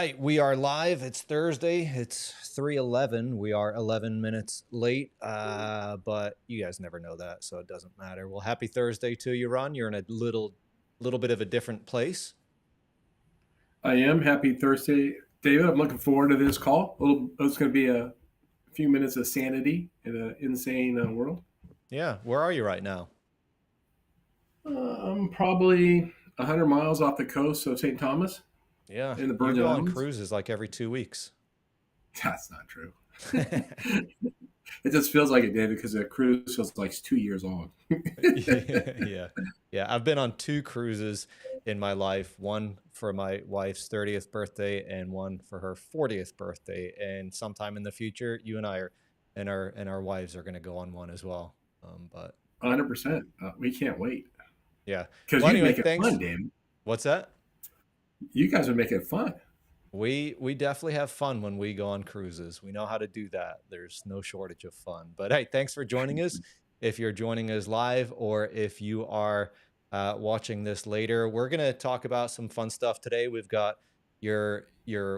right, we are live. It's Thursday. It's 3:11. We are 11 minutes late, but you guys never know that, so it doesn't matter. Well, happy Thursday to you, Ron. You're in a little bit of a different place. I am happy Thursday, David. I'm looking forward to this call. It's going to be a few minutes of sanity in an insane world. Yeah, where are you right now? I'm probably 100 miles off the coast of St. Thomas Yeah, in the you Virgin go on Islands. cruises like every 2 weeks. That's not true. It just feels like it, David, because the cruise feels like it's 2 years long. Yeah, yeah. I've been on two cruises in my life, one for my wife's 30th birthday and one for her 40th birthday. And sometime in the future, you and I are and our wives are going to go on one as well. But 100%. We can't wait yeah. because Well, you'd anyway, make it fun, thanks. David. What's that? You guys would make it fun. We definitely have fun when we go on cruises. We know how to do that. There's no shortage of fun. But hey, thanks for joining us. If you're joining us live or if you are watching this later, we're gonna talk about some fun stuff today. We've got your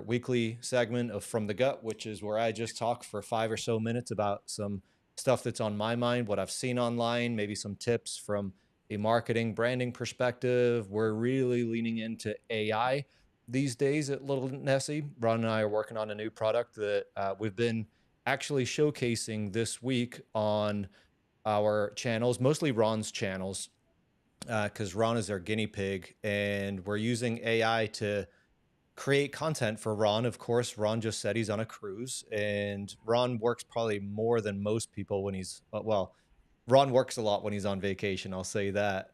weekly segment of From the Gut, which is where I just talk for 5 or so minutes about some stuff that's on my mind, what I've seen online, maybe some tips from a marketing branding perspective. We're really leaning into AI these days at Little Nessie. Ron and I are working on a new product that we've been actually showcasing this week on our channels, mostly Ron's channels, because Ron is our guinea pig, and we're using AI to create content for Ron. Of course, Ron just said he's on a cruise, and Ron works probably more than most people when he's well. Ron works a lot when he's on vacation. I'll say that.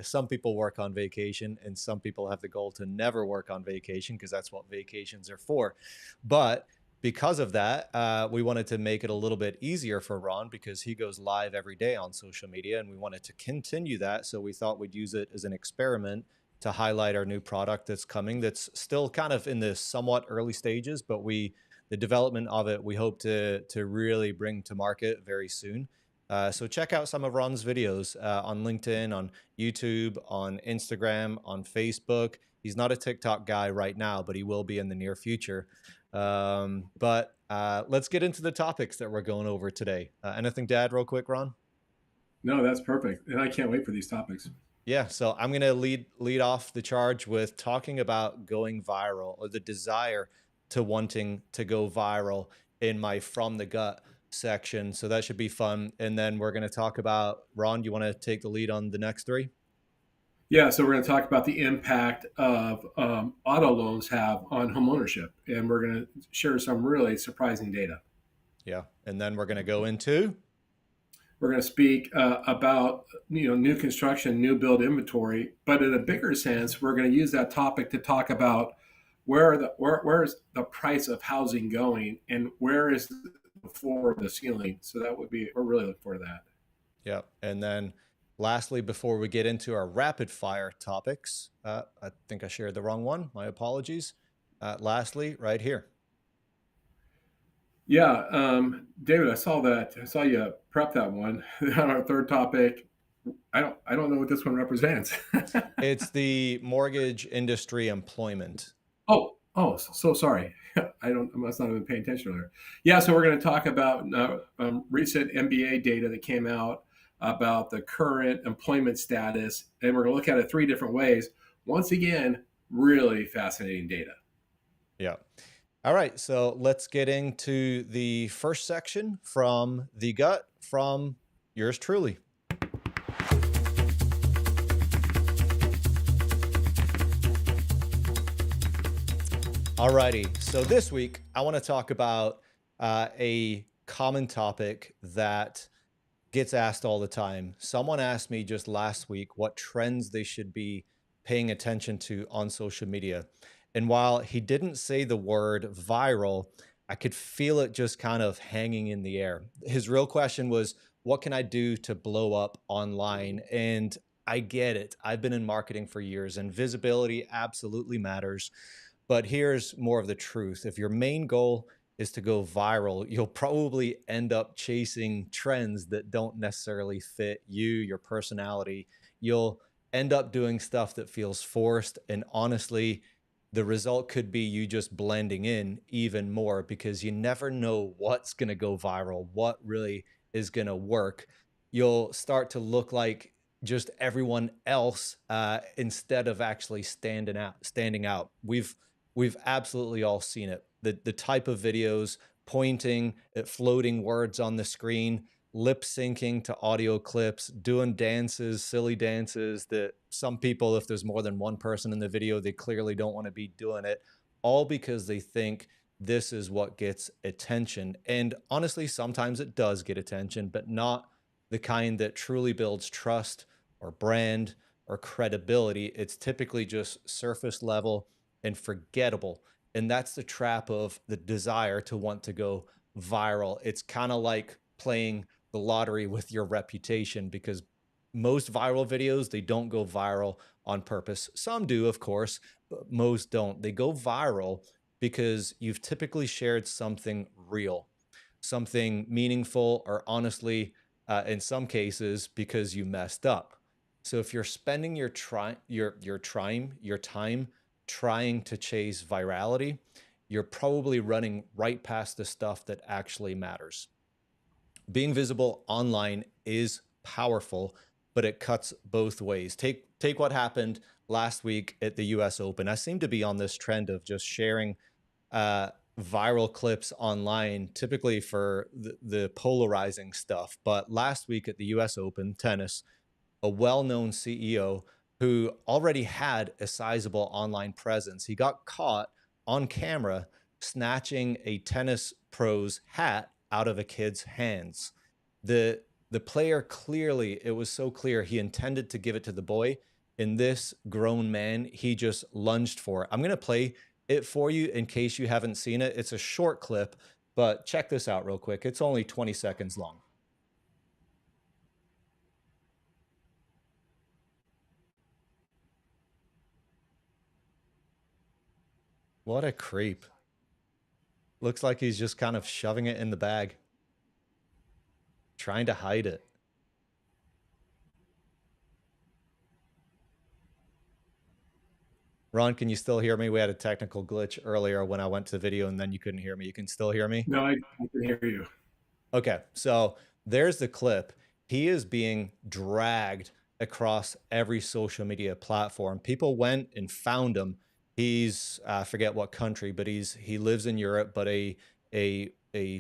Some people work on vacation, and some people have the goal to never work on vacation because that's what vacations are for. But because of that, we wanted to make it a little bit easier for Ron because he goes live every day on social media, and we wanted to continue that. So we thought we'd use it as an experiment to highlight our new product that's coming. That's still kind of in the somewhat early stages, but the development of it we hope to really bring to market very soon. So check out some of Ron's videos on LinkedIn, on YouTube, on Instagram, on Facebook. He's not a TikTok guy right now, but he will be in the near future. But let's get into the topics that we're going over today. Anything to add real quick, Ron? No, that's perfect. And I can't wait for these topics. Yeah, so I'm gonna lead off the charge with talking about going viral or the desire to wanting to go viral in my From the Gut section. So that should be fun. And then we're gonna talk about Ron. You want to take the lead on the next three? Yeah, so we're going to talk about the impact of auto loans have on homeownership, and we're going to share some really surprising data. Yeah, and then we're gonna go into We're going to speak about new construction, new build inventory, but in a bigger sense, we're going to use that topic to talk about where is the price of housing going, and where is the floor of the ceiling. So that would be we're really looking forward to that. yeah, and then lastly, before we get into our rapid fire topics, I think I shared the wrong one. My apologies. Lastly, right here. Yeah, David, I saw that. I saw you prep that one on our third topic. I don't know what this one represents. It's the mortgage industry employment. So sorry. I must not have been paying attention earlier. Yeah, so we're going to talk about recent MBA data that came out about the current employment status, and we're going to look at it three different ways. Once again, really fascinating data. Yeah. All right. So let's get into the first section from the gut from yours truly. Alrighty. So this week, I want to talk about a common topic that gets asked all the time. Someone asked me just last week what trends they should be paying attention to on social media. And while he didn't say the word viral, I could feel it just kind of hanging in the air. His real question was, what can I do to blow up online? And I get it. I've been in marketing for years and visibility absolutely matters. But here's more of the truth. If your main goal is to go viral, you'll probably end up chasing trends that don't necessarily fit you, your personality. You'll end up doing stuff that feels forced. And honestly, the result could be you just blending in even more because you never know what's going to go viral, what really is going to work. You'll start to look like just everyone else instead of actually standing out. We've absolutely all seen it. The type of videos pointing at floating words on the screen, lip syncing to audio clips, doing dances, silly dances that some people, if there's more than one person in the video, they clearly don't want to be doing it, all because they think this is what gets attention. And honestly, sometimes it does get attention, but not the kind that truly builds trust or brand or credibility. It's typically just surface level and forgettable. And that's the trap of the desire to want to go viral. It's kind of like playing the lottery with your reputation, because most viral videos, they don't go viral on purpose. Some do, of course, but most don't. They go viral because you've typically shared something real, something meaningful, or honestly, in some cases, because you messed up. So if you're spending your time trying to chase virality, you're probably running right past the stuff that actually matters. Being visible online is powerful, but it cuts both ways. Take what happened last week at the US Open. I seem to be on this trend of just sharing uh, viral clips online, typically for the polarizing stuff. But last week at the US Open tennis, a well-known CEO who already had a sizable online presence, he got caught on camera snatching a tennis pro's hat out of a kid's hands. The player, clearly, it was so clear he intended to give it to the boy. And this grown man, he just lunged for it. I'm going to play it for you in case you haven't seen it. It's a short clip, but check this out real quick. It's only 20 seconds long. What a creep. Looks like he's just kind of shoving it in the bag, trying to hide it. Ron, can you still hear me? We had a technical glitch earlier when I went to the video and then you couldn't hear me. You can still hear me? No, I can hear you. Okay, so there's the clip. He is being dragged across every social media platform. People went and found him. He's I forget what country, but he lives in Europe, but a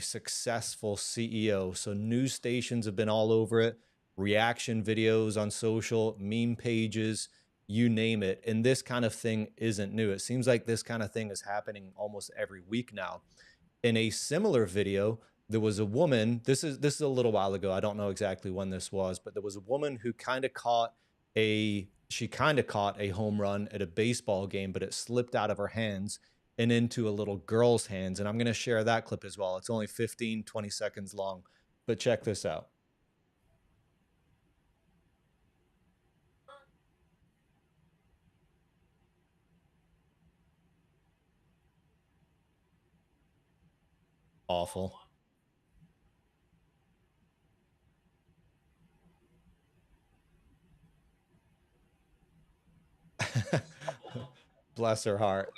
successful CEO. So news stations have been all over it, reaction videos on social, meme pages, you name it. And this kind of thing isn't new. It seems like this kind of thing is happening almost every week now. In a similar video, there was a woman, this is a little while ago, I don't know exactly when this was, but there was a woman who kind of caught a home run at a baseball game, but it slipped out of her hands and into a little girl's hands. And I'm going to share that clip as well. It's only 15, 20 seconds long, but check this out. Awful. Bless her heart.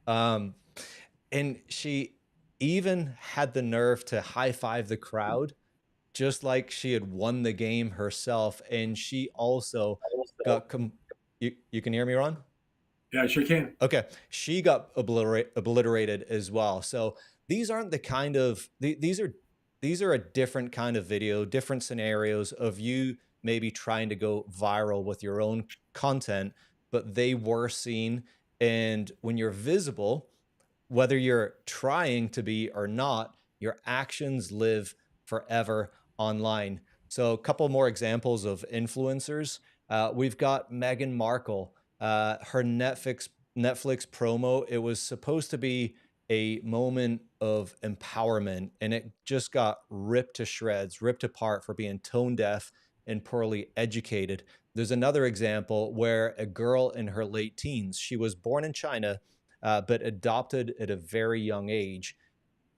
Um, and she even had the nerve to high five the crowd, just like she had won the game herself. And she also got you can hear me, Ron? Yeah, I sure can. Okay, she got obliterated as well. So these aren't the kind of these are a different kind of video, different scenarios of you maybe trying to go viral with your own content, but they were seen. And when you're visible, whether you're trying to be or not, your actions live forever online. So, a couple more examples of influencers. We've got Meghan Markle. Her Netflix promo. It was supposed to be a moment of empowerment, and it just got ripped to shreds, ripped apart for being tone deaf and poorly educated. There's another example where a girl in her late teens, she was born in China, but adopted at a very young age.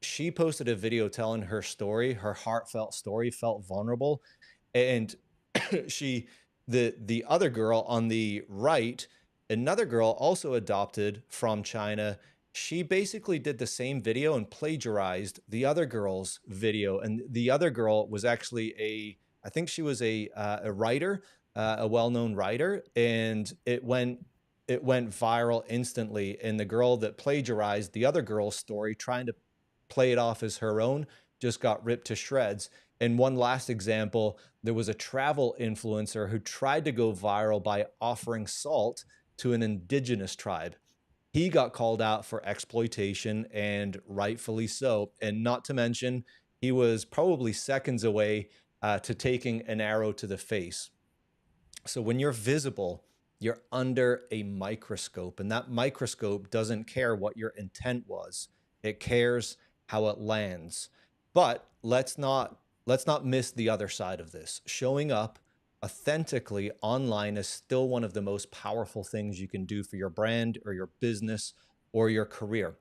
She posted a video telling her story, her heartfelt story, felt vulnerable, and she the other girl on the right Another girl also adopted from China. She basically did the same video and plagiarized the other girl's video. And the other girl was actually I think she was a writer, a well-known writer, and it went viral instantly. And the girl that plagiarized the other girl's story, trying to play it off as her own, just got ripped to shreds. And one last example, there was a travel influencer who tried to go viral by offering salt to an indigenous tribe. He got called out for exploitation, and rightfully so. And not to mention, he was probably seconds away to taking an arrow to the face. So when you're visible, you're under a microscope, and that microscope doesn't care what your intent was. It cares how it lands. But let's not miss the other side of this. Showing up authentically online is still one of the most powerful things you can do for your brand or your business or your career.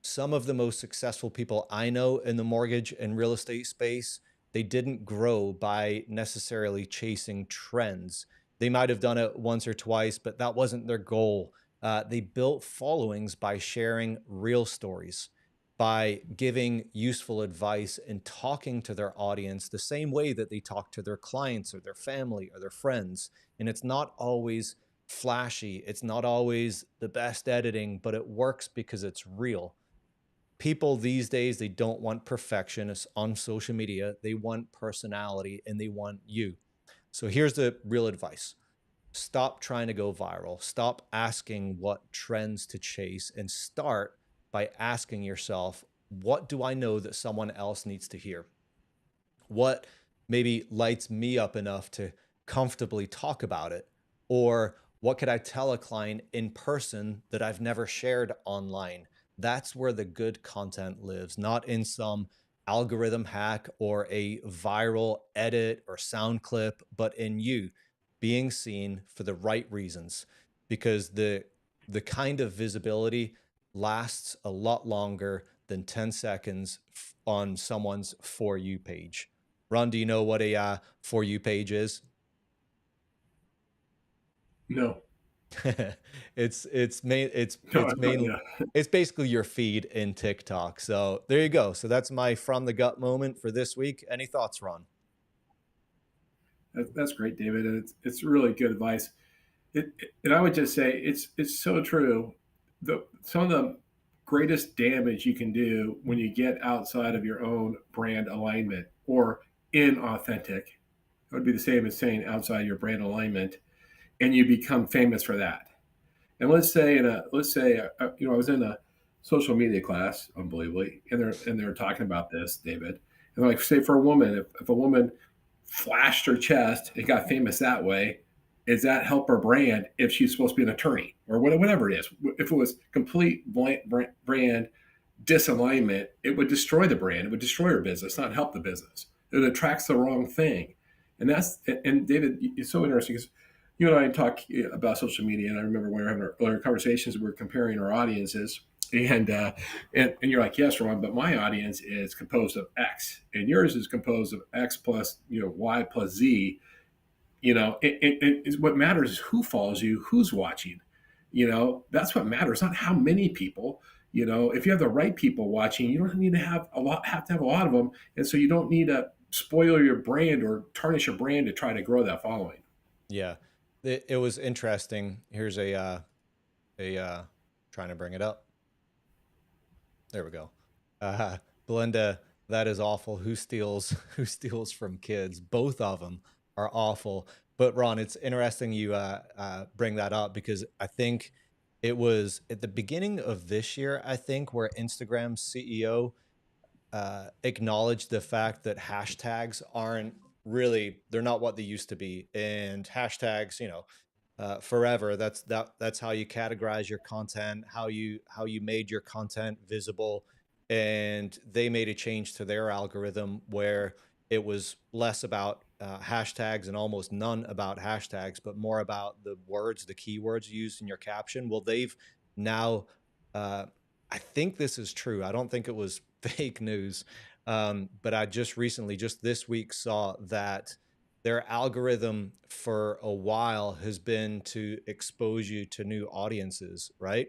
Some of the most successful people I know in the mortgage and real estate space, they didn't grow by necessarily chasing trends. They might have done it once or twice, but that wasn't their goal. They built followings by sharing real stories, by giving useful advice and talking to their audience the same way that they talk to their clients or their family or their friends. And it's not always flashy, it's not always the best editing, but it works because it's real. People these days, they don't want perfection on social media. They want personality, and they want you. So here's the real advice: stop trying to go viral, stop asking what trends to chase, and start by asking yourself, what do I know that someone else needs to hear? What maybe lights me up enough to comfortably talk about it? Or what could I tell a client in person that I've never shared online? That's where the good content lives, not in some algorithm hack or a viral edit or sound clip, but in you being seen for the right reasons. Because the kind of visibility lasts a lot longer than 10 seconds on someone's For You page. Ron, do you know what a For You page is? No, no, I It's have no mainly idea. it's basically your feed in TikTok. So there you go. So that's my from the gut moment for this week. Any thoughts, Ron? That's great, David, and it's really good advice. And I would just say it's so true. Some of the greatest damage you can do when you get outside of your own brand alignment or inauthentic, it would be the same as saying outside your brand alignment, and you become famous for that. And I was in a social media class, unbelievably, and they're talking about this, David. And like, say for a woman, if a woman flashed her chest and got famous that way, is that help her brand if she's supposed to be an attorney or whatever it is? If it was complete brand disalignment, it would destroy the brand. It would destroy her business, not help the business. It attracts the wrong thing. And David, it's so interesting because you and I talk about social media, and I remember when we were having our earlier conversations, we were comparing our audiences, and you're like, yes, Ron, but my audience is composed of X, and yours is composed of X plus Y plus Z. What matters is who follows you, who's watching. That's what matters, not how many people. If you have the right people watching, you don't need to have to have a lot of them, and so you don't need to spoil your brand or tarnish your brand to try to grow that following. Yeah. It was interesting. Here's a trying to bring it up. There we go. Uh, Belinda, that is awful. Who steals who steals from kids? Both of them are awful. But Ron, it's interesting you bring that up, because I think it was at the beginning of this year, I think, where Instagram's CEO acknowledged the fact that hashtags aren't really, they're not what they used to be. And hashtags, forever, that's how you categorize your content, how you made your content visible. And they made a change to their algorithm where it was less about hashtags and almost none about hashtags, but more about the words, the keywords used in your caption. Well, they've now uh, I think this is true. I don't think it was fake news. But I just recently, just this week, saw that their algorithm for a while has been to expose you to new audiences, right?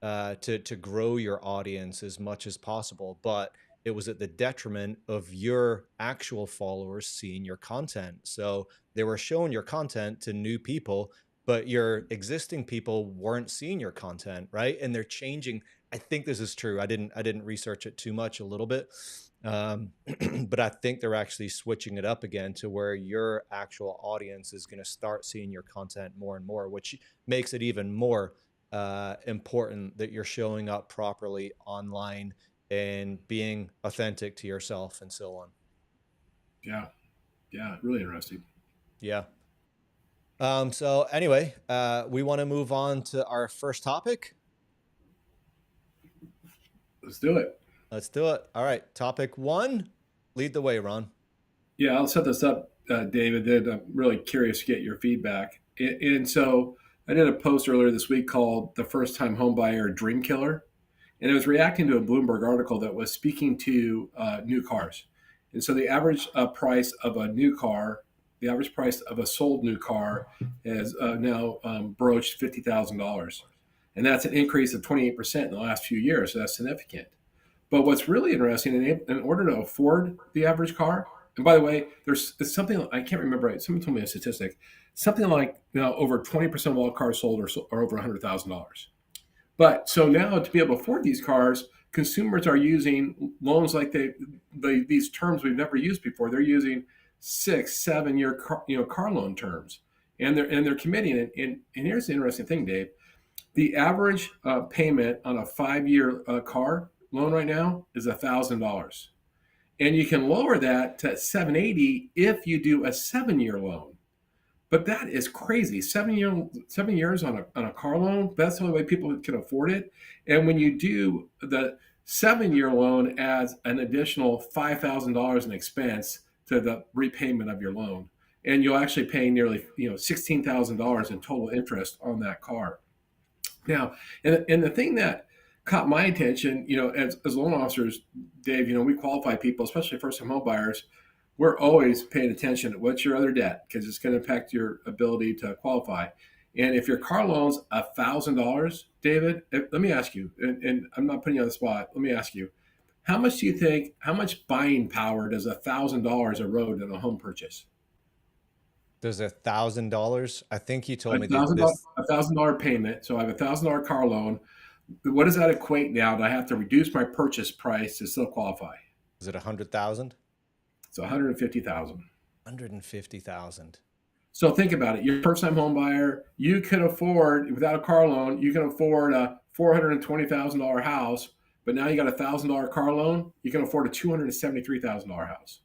To grow your audience as much as possible, but it was at the detriment of your actual followers seeing your content. So they were showing your content to new people, but your existing people weren't seeing your content, right? And they're changing. I think this is true. I didn't research it too much, a little bit. Um, but I think they're actually switching it up again to where your actual audience is going to start seeing your content more and more, which makes it even more important that you're showing up properly online and being authentic to yourself and so on. Yeah, yeah, really interesting. Yeah. So anyway, we want to move on to our first topic. Let's do it. Let's do it. All right. Topic one, lead the way, Ron. Yeah, I'll set this up, David. Then I'm really curious to get your feedback. And so I did a post earlier this week called "The First Time Homebuyer Dream Killer," and it was reacting to a Bloomberg article that was speaking to new cars. And so the average price of a new car, the average price of a sold new car, has now broached $50,000, and that's an increase of 28% in the last few years. So that's significant. But what's really interesting, in order to afford the average car, and by the way, there's something I can't remember. Someone told me a statistic, something like over 20% of all cars sold are over $100,000. But so now to be able to afford these cars, consumers are using loans like these terms we've never used before. They're using 6, 7 year car loan terms, and they're committing it. And here's the interesting thing, Dave. The average payment on a 5 year car loan right now is $1,000, and you can lower that to 780 if you do a 7 year loan. But that is crazy. 7 years on a car loan, that's the only way people can afford it. And when you do the 7 year loan, adds an additional $5,000 in expense to the repayment of your loan. And you'll actually pay nearly $16,000 in total interest on that car. Now, and the thing that caught my attention, as loan officers, Dave, we qualify people, especially first time home buyers. We're always paying attention to what's your other debt, because it's going to impact your ability to qualify. And if your car loan's $1,000, David, let me ask you, and I'm not putting you on the spot. Let me ask you, how much do you think? How much buying power does $1,000 erode in a home purchase? There's $1,000. I think you A told me that thousand this $1,000 payment. So I have $1,000 car loan. What does that equate now? Do I have to reduce my purchase price to still qualify? is it 100,000? It's 150,000. 150,000. So think about it. You're a first-time home buyer. You can afford, without a car loan, you can afford a $420,000 house. But now you got $1,000 car loan. You can afford a $273,000 house.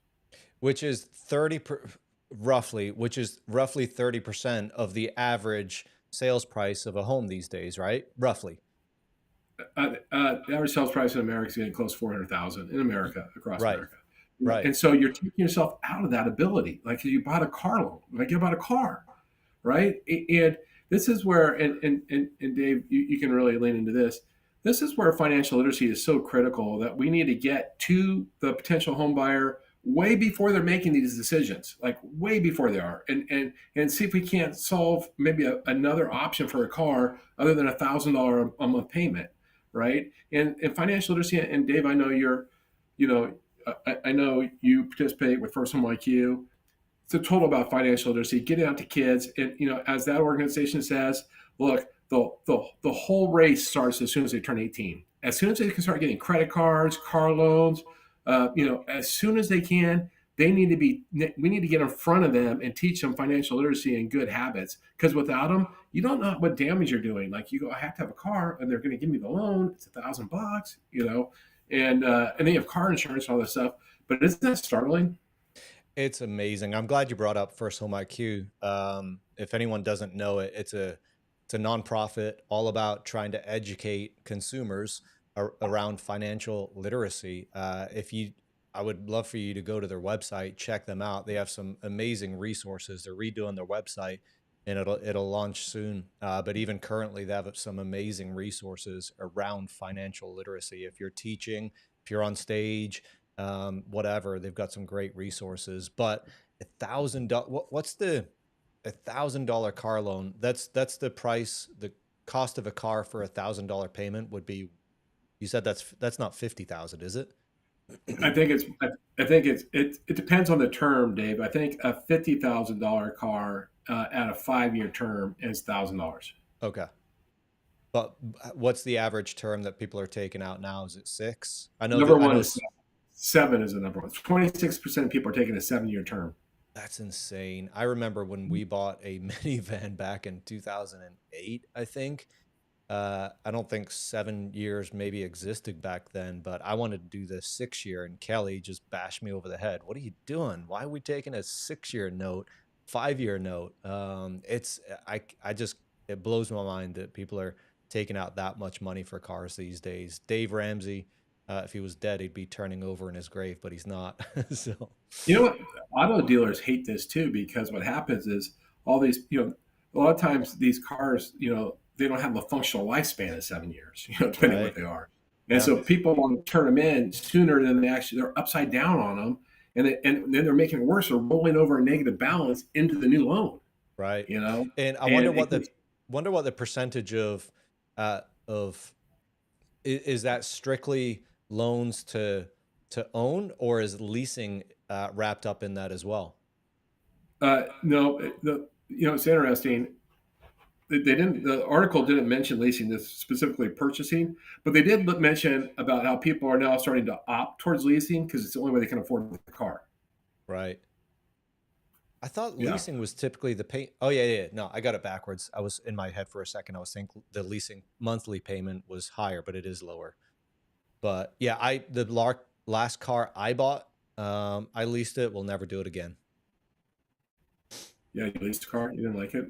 Which is 30 roughly, which is roughly 30% of the average sales price of a home these days, right? Roughly. The average sales price in America is getting close to 400,000 in America, across Right. America. Right. And so you're taking yourself out of that ability. Like you bought a car loan, like you bought a car, right? And this is where, and Dave, you can really lean into this. This is where financial literacy is so critical, that we need to get to the potential home buyer way before they're making these decisions, like way before they are, and see if we can't solve maybe another option for a car other than $1,000 a month payment, right? And financial literacy, and Dave, I know you know, I know you participate with First Home IQ. It's a total about financial literacy, getting out to kids. And, as that organization says, look, the whole race starts as soon as they turn 18. As soon as they can start getting credit cards, car loans, as soon as they can, we need to get in front of them and teach them financial literacy and good habits. Because without them, you don't know what damage you're doing. Like you go, I have to have a car, and they're going to give me the loan. It's $1,000, and then you have car insurance and all this stuff. But isn't that startling? It's amazing. I'm glad you brought up First Home IQ. If anyone doesn't know it, it's a nonprofit all about trying to educate consumers around financial literacy. I would love for you to go to their website, check them out. They have some amazing resources. They're redoing their website, and it'll launch soon. But even currently, they have some amazing resources around financial literacy. If you're teaching, if you're on stage, whatever, they've got some great resources. But $1,000. What's the $1,000 car loan? That's the price. The cost of a car for $1,000 payment would be. You said that's not 50,000, is it? I think it's I think it depends on the term, Dave. I think a $50,000 car at a 5 year term is $1,000. Okay. But what's the average term that people are taking out now? Is it 6? I know Number that I one know is seven is the number one. 26% of people are taking a 7 year term. that's insane. I remember when we bought a minivan back in 2008, I think. I don't think 7 years maybe existed back then, but I wanted to do the 6 year, and Kelly just bashed me over the head. What are you doing? Why are we taking a 6 year note, 5 year note? I just, it blows my mind that people are taking out that much money for cars these days. Dave Ramsey, if he was dead, he'd be turning over in his grave, but he's not. So, You know what? Auto dealers hate this too because what happens is all these, a lot of times these cars, they don't have a functional lifespan of 7 years, depending on what right. they are. And Yeah. so people want to turn them in sooner than they're upside down on them. And then they're making it worse. They're rolling over a negative balance into the new loan, Right. you know, And I and wonder it what can, the percentage of is that strictly loans to own, or is leasing wrapped up in that as well? no, it's interesting. They didn't. The article didn't mention leasing, this specifically purchasing, but they did mention about how people are now starting to opt towards leasing because it's the only way they can afford the car. Right. I thought Yeah, leasing was typically the pay. Oh yeah, yeah. No, I got it backwards. I was in my head for a second. I was thinking the leasing monthly payment was higher, but it is lower. But yeah, last car I bought, I leased it. We'll never do it again. yeah. You leased a car, you didn't like it.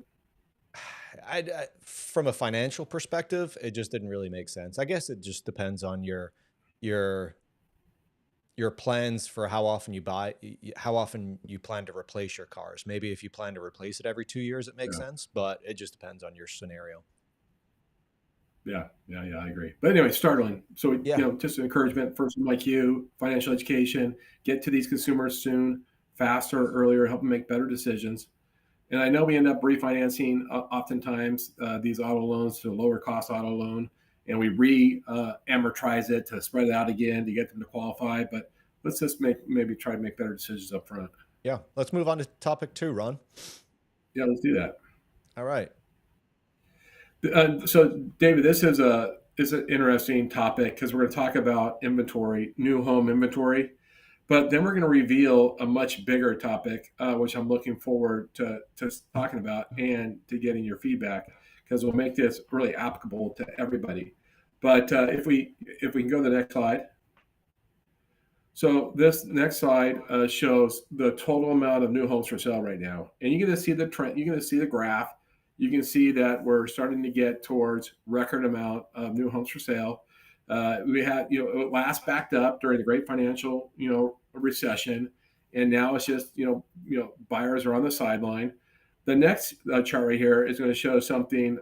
From a financial perspective, it just didn't really make sense. I guess it just depends on your your plans for how often you buy, how often you plan to replace your cars. Maybe if you plan to replace it every 2 years, it makes Yeah, sense, but it just depends on your scenario. yeah. I agree. But anyway, startling. So Yeah. just an encouragement for someone like you, financial education, get to these consumers soon, faster, earlier, help them make better decisions. And I know we end up refinancing oftentimes these auto loans to a lower cost auto loan, and we amortize it to spread it out again to get them to qualify. But let's just maybe try to make better decisions up front. Yeah. Let's move on to topic 2, Ron. Yeah, let's do that. All right. So, David, this is an interesting topic because we're going to talk about inventory, new home inventory, but then we're going to reveal a much bigger topic, which I'm looking forward to talking about and to getting your feedback because we'll make this really applicable to everybody. But if we can go to the next slide. So this next slide shows the total amount of new homes for sale right now, and you're going to see the trend. You're going to see the graph. You can see that we're starting to get towards record amount of new homes for sale. We had, it last backed up during the great financial, recession, and now it's just, buyers are on the sideline. The next chart right here is going to show something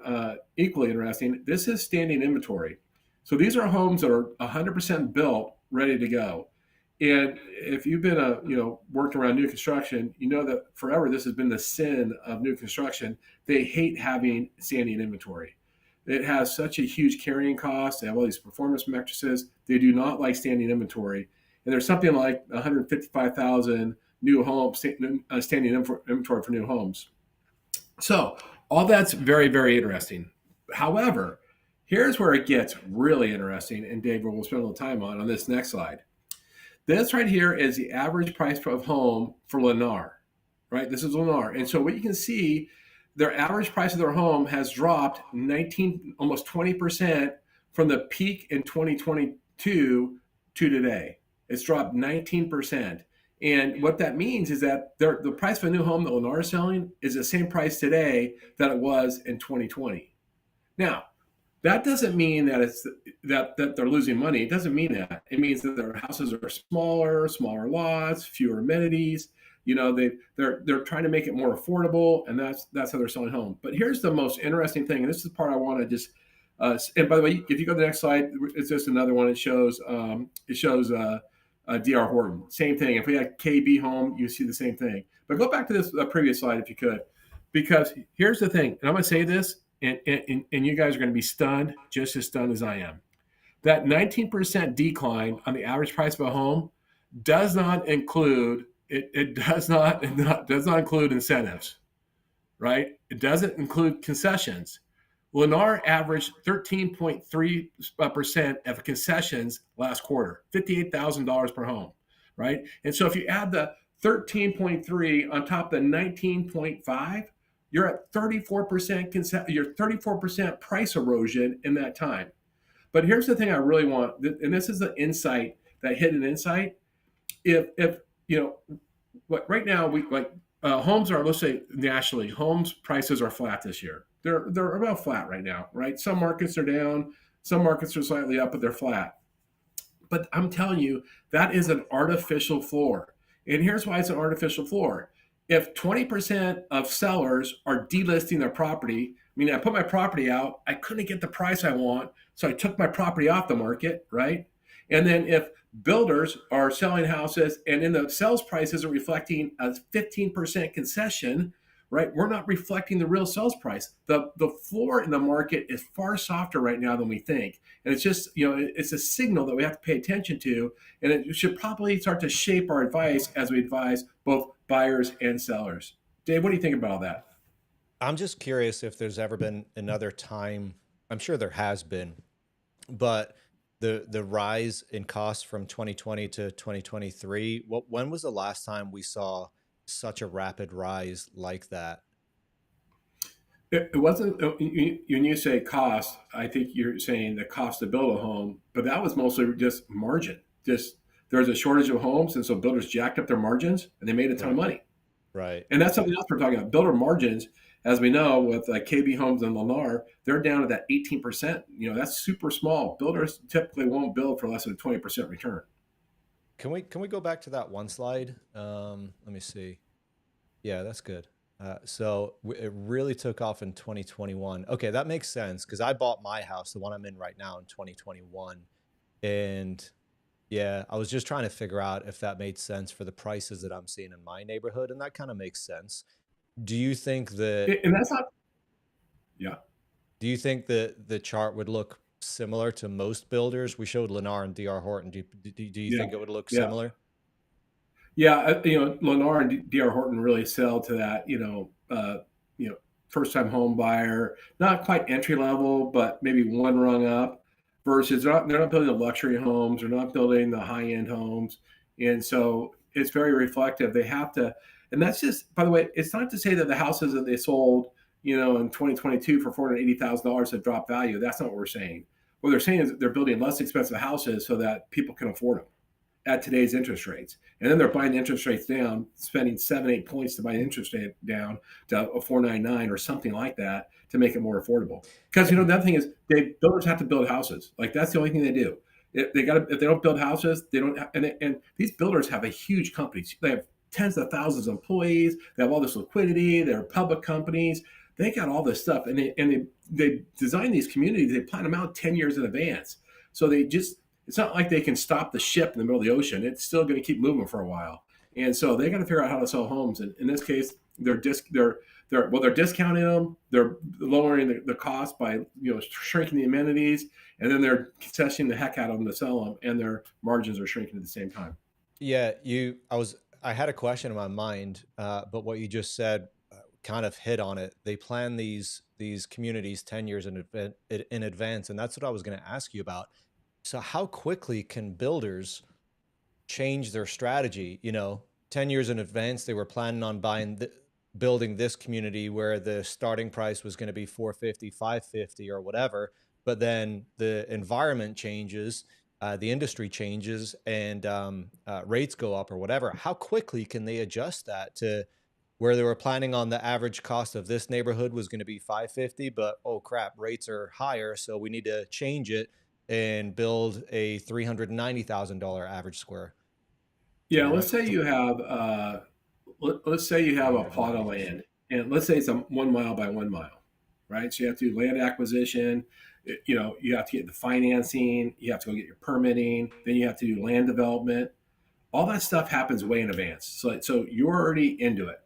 equally interesting. This is standing inventory. So these are homes that are 100% built, ready to go. And if you've been worked around new construction, you know that forever this has been the sin of new construction. They hate having standing inventory. It has such a huge carrying cost. They have all these performance matrices. They do not like standing inventory. And there's something like 155,000 new homes standing inventory for new homes. So all that's very, very interesting. However, here's where it gets really interesting, and David will spend a little time on this next slide. This right here is the average price of home for Lennar, right? This is Lennar. And so what you can see, their average price of their home has dropped 19, almost 20% from the peak in 2022 to today. It's dropped 19%. And what that means is that the price of a new home that Lennar is selling is the same price today that it was in 2020. Now, that doesn't mean that that they're losing money. It doesn't mean that. It means that their houses are smaller lots, fewer amenities. They're trying to make it more affordable, and that's how they're selling home. But here's the most interesting thing, and this is the part I want to just. And by the way, if you go to the next slide, it's just another one. It shows DR Horton. Same thing. If we had KB Home, you see the same thing. But go back to this previous slide if you could, because here's the thing, and I'm going to say this, and you guys are going to be stunned, just as stunned as I am. That 19% decline on the average price of a home does not include it does not include incentives, right? It doesn't include concessions. Lennar averaged 13.3% of concessions last quarter, $58,000 per home, right? And so if you add the 13.3 on top of the 19.5, you're at 34% you're 34% price erosion in that time. But here's the thing I really want, and this is the insight, that hidden insight. If you know, right now we like homes are, let's say nationally, homes prices are flat this year. They're about flat right now, right? Some markets are down, some markets are slightly up, but they're flat. But I'm telling you, that is an artificial floor. And here's why it's an artificial floor. If 20% of sellers are delisting their property, I mean, I put my property out, I couldn't get the price I want, so I took my property off the market, right? And then if builders are selling houses and in the sales prices are reflecting a 15% concession, right? We're not reflecting the real sales price. The floor in the market is far softer right now than we think. And it's just, it's a signal that we have to pay attention to. And it should probably start to shape our advice as we advise both buyers and sellers. Dave, what do you think about all that? I'm just curious if there's ever been another time. I'm sure there has been, but the rise in costs from 2020 to 2023, when was the last time we saw such a rapid rise like that? It wasn't, when you say cost, I think you're saying the cost to build a home, but that was mostly just margin. Just there's a shortage of homes, and so builders jacked up their margins and they made a ton of Right. money. Right. And that's something else we're talking about. Builder margins, as we know, with KB Homes and Lennar, they're down to that 18%. That's super small. Builders typically won't build for less than a 20% return. Can we go back to that one slide? Let me see. Yeah, that's good. It really took off in 2021. Okay, that makes sense because I bought my house, the one I'm in right now, in 2021, and yeah, I was just trying to figure out if that made sense for the prices that I'm seeing in my neighborhood, and that kind of makes sense. Do you think that And that's not, yeah. do you think that the chart would look similar to most builders? We showed Lennar and DR Horton. Do you Yeah. think it would look Yeah. similar? Yeah, Lennar and D.R. Horton really sell to that, first time home buyer, not quite entry level, but maybe one rung up. Versus they're not building the luxury homes, they're not building the high end homes, and so it's very reflective. They have to, and that's just, by the way, it's not to say that the houses that they sold, in 2022 for $480,000 have dropped value. That's not what we're saying. What they're saying is that they're building less expensive houses so that people can afford them at today's interest rates. And then they're buying the interest rates down, spending 7, 8 points to buy the interest rate down to a 499 or something like that to make it more affordable. Because the other thing is, builders have to build houses. Like that's the only thing they do. If they don't build houses, they don't. And these builders have a huge companies. They have tens of thousands of employees. They have all this liquidity. They're public companies. They got all this stuff, and they design these communities. They plan them out 10 years in advance. So it's not like they can stop the ship in the middle of the ocean. It's still going to keep moving for a while. And so they got to figure out how to sell homes. And in this case, they're discounting them. They're lowering the cost by shrinking the amenities, and then they're concessioning the heck out of them to sell them, and their margins are shrinking at the same time. Yeah, I had a question in my mind, but what you just said kind of hit on it. They plan these communities 10 years in advance, and that's what I was going to ask you about. So how quickly can builders change their strategy? 10 years in advance, they were planning on building this community where the starting price was going to be 450, 550 or whatever. But then the environment changes, the industry changes, and rates go up or whatever. How quickly can they adjust that to where they were planning on the average cost of this neighborhood was going to be 550, but oh crap, rates are higher, so we need to change it and build a $390,000 average square. Yeah, Right. let's say you have a plot of land, and let's say it's a 1 mile by 1 mile, right? So you have to do land acquisition. You have to get the financing. You have to go get your permitting. Then you have to do land development. all that stuff happens way in advance. So you're already into it.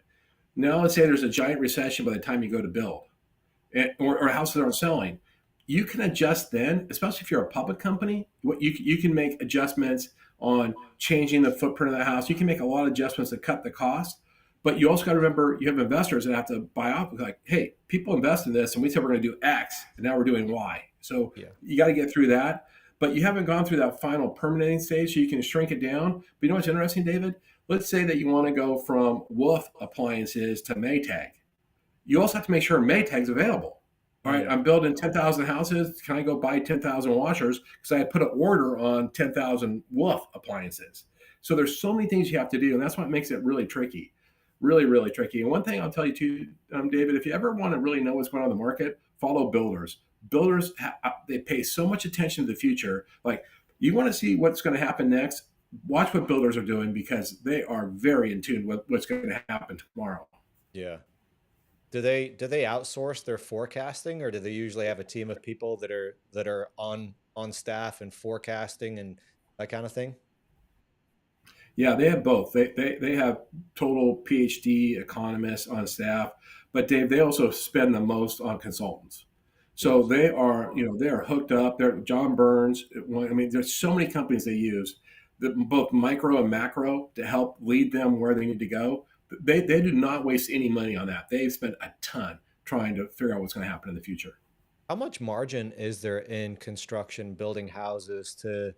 Now let's say there's a giant recession by the time you go to build, or houses aren't selling. You can adjust then, especially if you're a public company. What you can make adjustments on changing the footprint of the house. You can make a lot of adjustments to cut the cost. But you also got to remember you have investors that have to buy off. Like, hey, people invest in this, and we said we're going to do X, and now we're doing Y. So Yeah. you got to get through that. But you haven't gone through that final permitting stage, so you can shrink it down. But you know what's interesting, David? Let's say that you want to go from Wolf appliances to Maytag. You also have to make sure Maytag's available. All right, Mm. I'm building 10,000 houses. Can I go buy 10,000 washers? Because I had put an order on 10,000 Wolf appliances. So there's so many things you have to do, and that's what makes it really tricky, really, really tricky. And one thing I'll tell you too, David, if you ever want to really know what's going on in the market, follow builders. Builders, they pay so much attention to the future. Like, you want to see what's going to happen next, watch what builders are doing because they are very in tune with what's going to happen tomorrow. Yeah. Do they outsource their forecasting, or do they usually have a team of people that are on staff and forecasting and that kind of thing? Yeah, they have both. They have total PhD economists on staff, but Dave, they also spend the most on consultants. So Yes. they are, they are hooked up. They're John Burns. I mean, there's so many companies they use, both micro and macro, to help lead them where they need to go. They do not waste any money on that. They spend a ton trying to figure out what's going to happen in the future. How much margin is there in construction, building houses to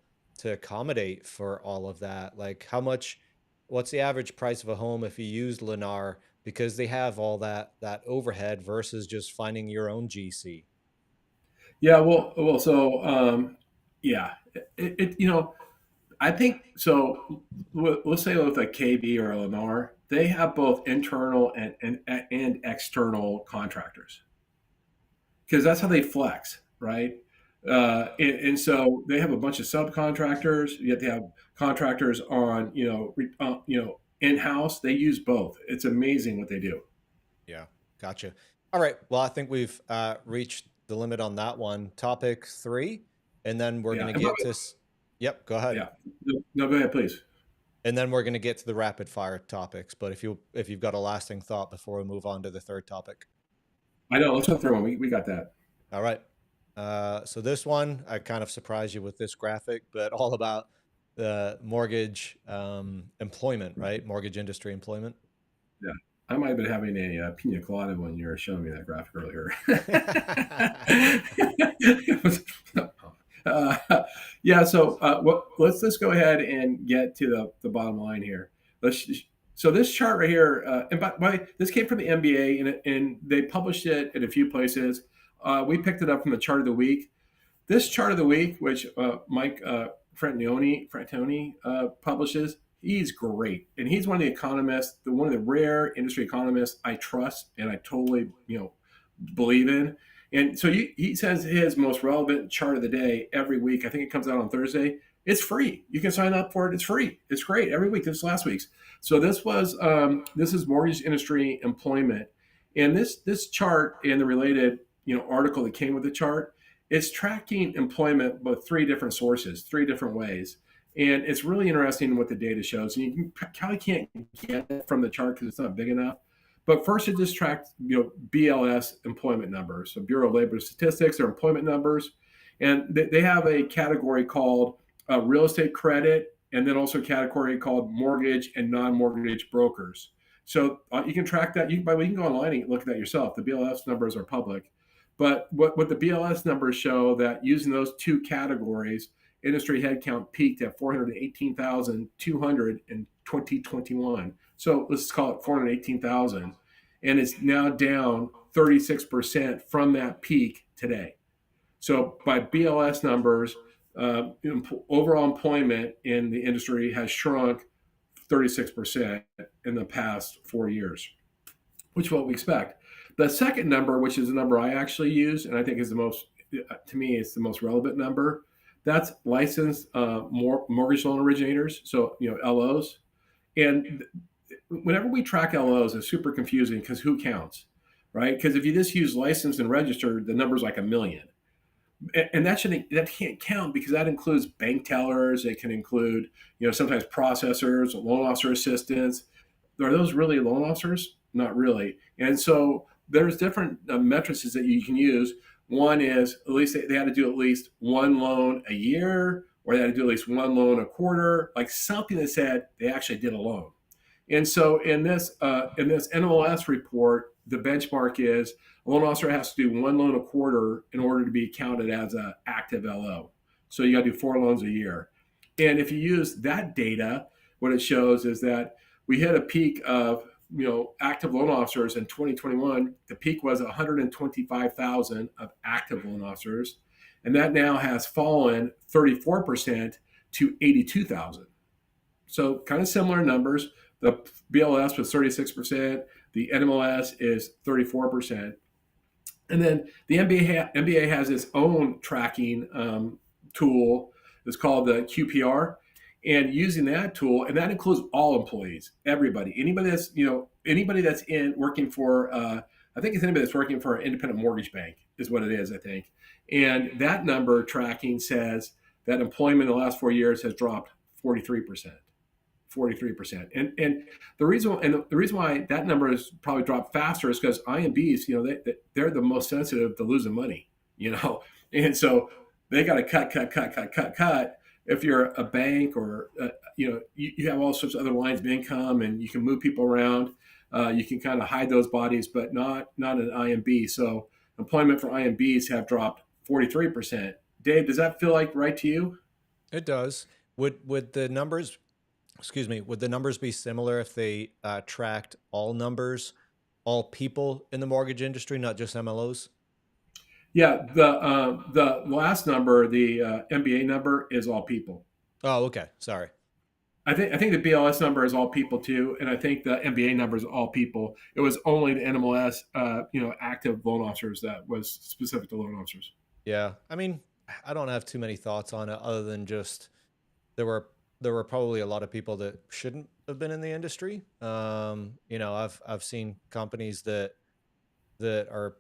accommodate for all of that? Like how much, what's the average price of a home if you use Lennar because they have all that overhead versus just finding your own GC? Yeah, well, so yeah, I think so. Let's say with a KB or a Lennar, they have both internal and external contractors because that's how they flex, right? And so they have a bunch of subcontractors. You have to have contractors on, in house. They use both. It's amazing what they do. Yeah, gotcha. All right. Well, I think we've reached the limit on that one. Topic three, and then we're Yeah. gonna And by get the to. way, Yep, go ahead. yeah. No, go ahead, please. And then we're gonna get to the rapid fire topics. But if you've got a lasting thought before we move on to the third topic. I know. Let's go through one. We got that. All right. So this one, I kind of surprised you with this graphic, but all about the mortgage employment, right? Mortgage industry employment. Yeah. I might have been having a pina colada when you were showing me that graphic earlier. uh, yeah. So let's just go ahead and get to the bottom line here. Let's. So this chart right here, and by the way, this came from the MBA, and they published it in a few places. We picked it up from the chart of the week. This chart of the week, which Mike Frantoni publishes, he's great, and he's one of the economists, one of the rare industry economists I trust and I totally believe in. And so he says his most relevant chart of the day every week. I think it comes out on Thursday. It's free. You can sign up for it. It's free. It's great every week. This is last week's. So this is mortgage industry employment, and this chart and the related article that came with the chart, it's tracking employment but three different sources, three different ways. And it's really interesting what the data shows. And you probably can't get it from the chart because it's not big enough. But first, it just tracks BLS employment numbers, so Bureau of Labor Statistics, or employment numbers, and they have a category called real estate credit, and then also a category called mortgage and non-mortgage brokers. So you can track that. You can go online and look at that yourself. The BLS numbers are public, but what the BLS numbers show that using those two categories, industry headcount peaked at 418,200 in 2021. So let's call it 418,000, and it's now down 36% from that peak today. So by BLS numbers, overall employment in the industry has shrunk 36% in the past 4 years, which is what we expect. The second number, which is the number I actually use, and I think is the most, to me, it's the most relevant number. That's licensed mortgage loan originators, so LOs. And whenever we track LOs, it's super confusing because who counts, right? Because if you just use licensed and registered, the number's like a million. and that can't count because that includes bank tellers. It can include, sometimes processors, loan officer assistants. Are those really loan officers? Not really. And so there's different metrics that you can use. One is at least they had to do at least one loan a year, or they had to do at least one loan a quarter, like something that said they actually did a loan. And so in this NLS report, the benchmark is a loan officer has to do one loan a quarter in order to be counted as an active LO. So you got to do 4 loans a year. And if you use that data, what it shows is that we hit a peak of active loan officers in 2021. The peak was 125,000 of active loan officers, and that now has fallen 34% to 82,000. So kind of similar numbers. The BLS was 36%. The NMLS is 34%. And then the MBA has its own tracking tool. It's called the QPR. And using that tool, and that includes all employees, everybody, anybody that's in working for, I think it's anybody that's working for an independent mortgage bank is what it is, I think. And that number tracking says that employment in the last 4 years has dropped 43%. 43%. And the reason why that number has probably dropped faster is because IMBs, they're the most sensitive to losing money, and so they got to cut. If you're a bank or you have all sorts of other lines of income and you can move people around, you can kind of hide those bodies, but not an IMB. So employment for IMBs have dropped 43%. Dave, does that feel like right to you? It does. Would the numbers, excuse me, would the numbers be similar if they tracked all numbers, all people in the mortgage industry, not just MLOs? Yeah, the last number, the MBA number, is all people. Oh, okay. Sorry. I think the BLS number is all people too, and I think the MBA number is all people. It was only the NMLS, active loan officers that was specific to loan officers. Yeah. I mean, I don't have too many thoughts on it other than just there were there were probably a lot of people that shouldn't have been in the industry. I've seen companies that are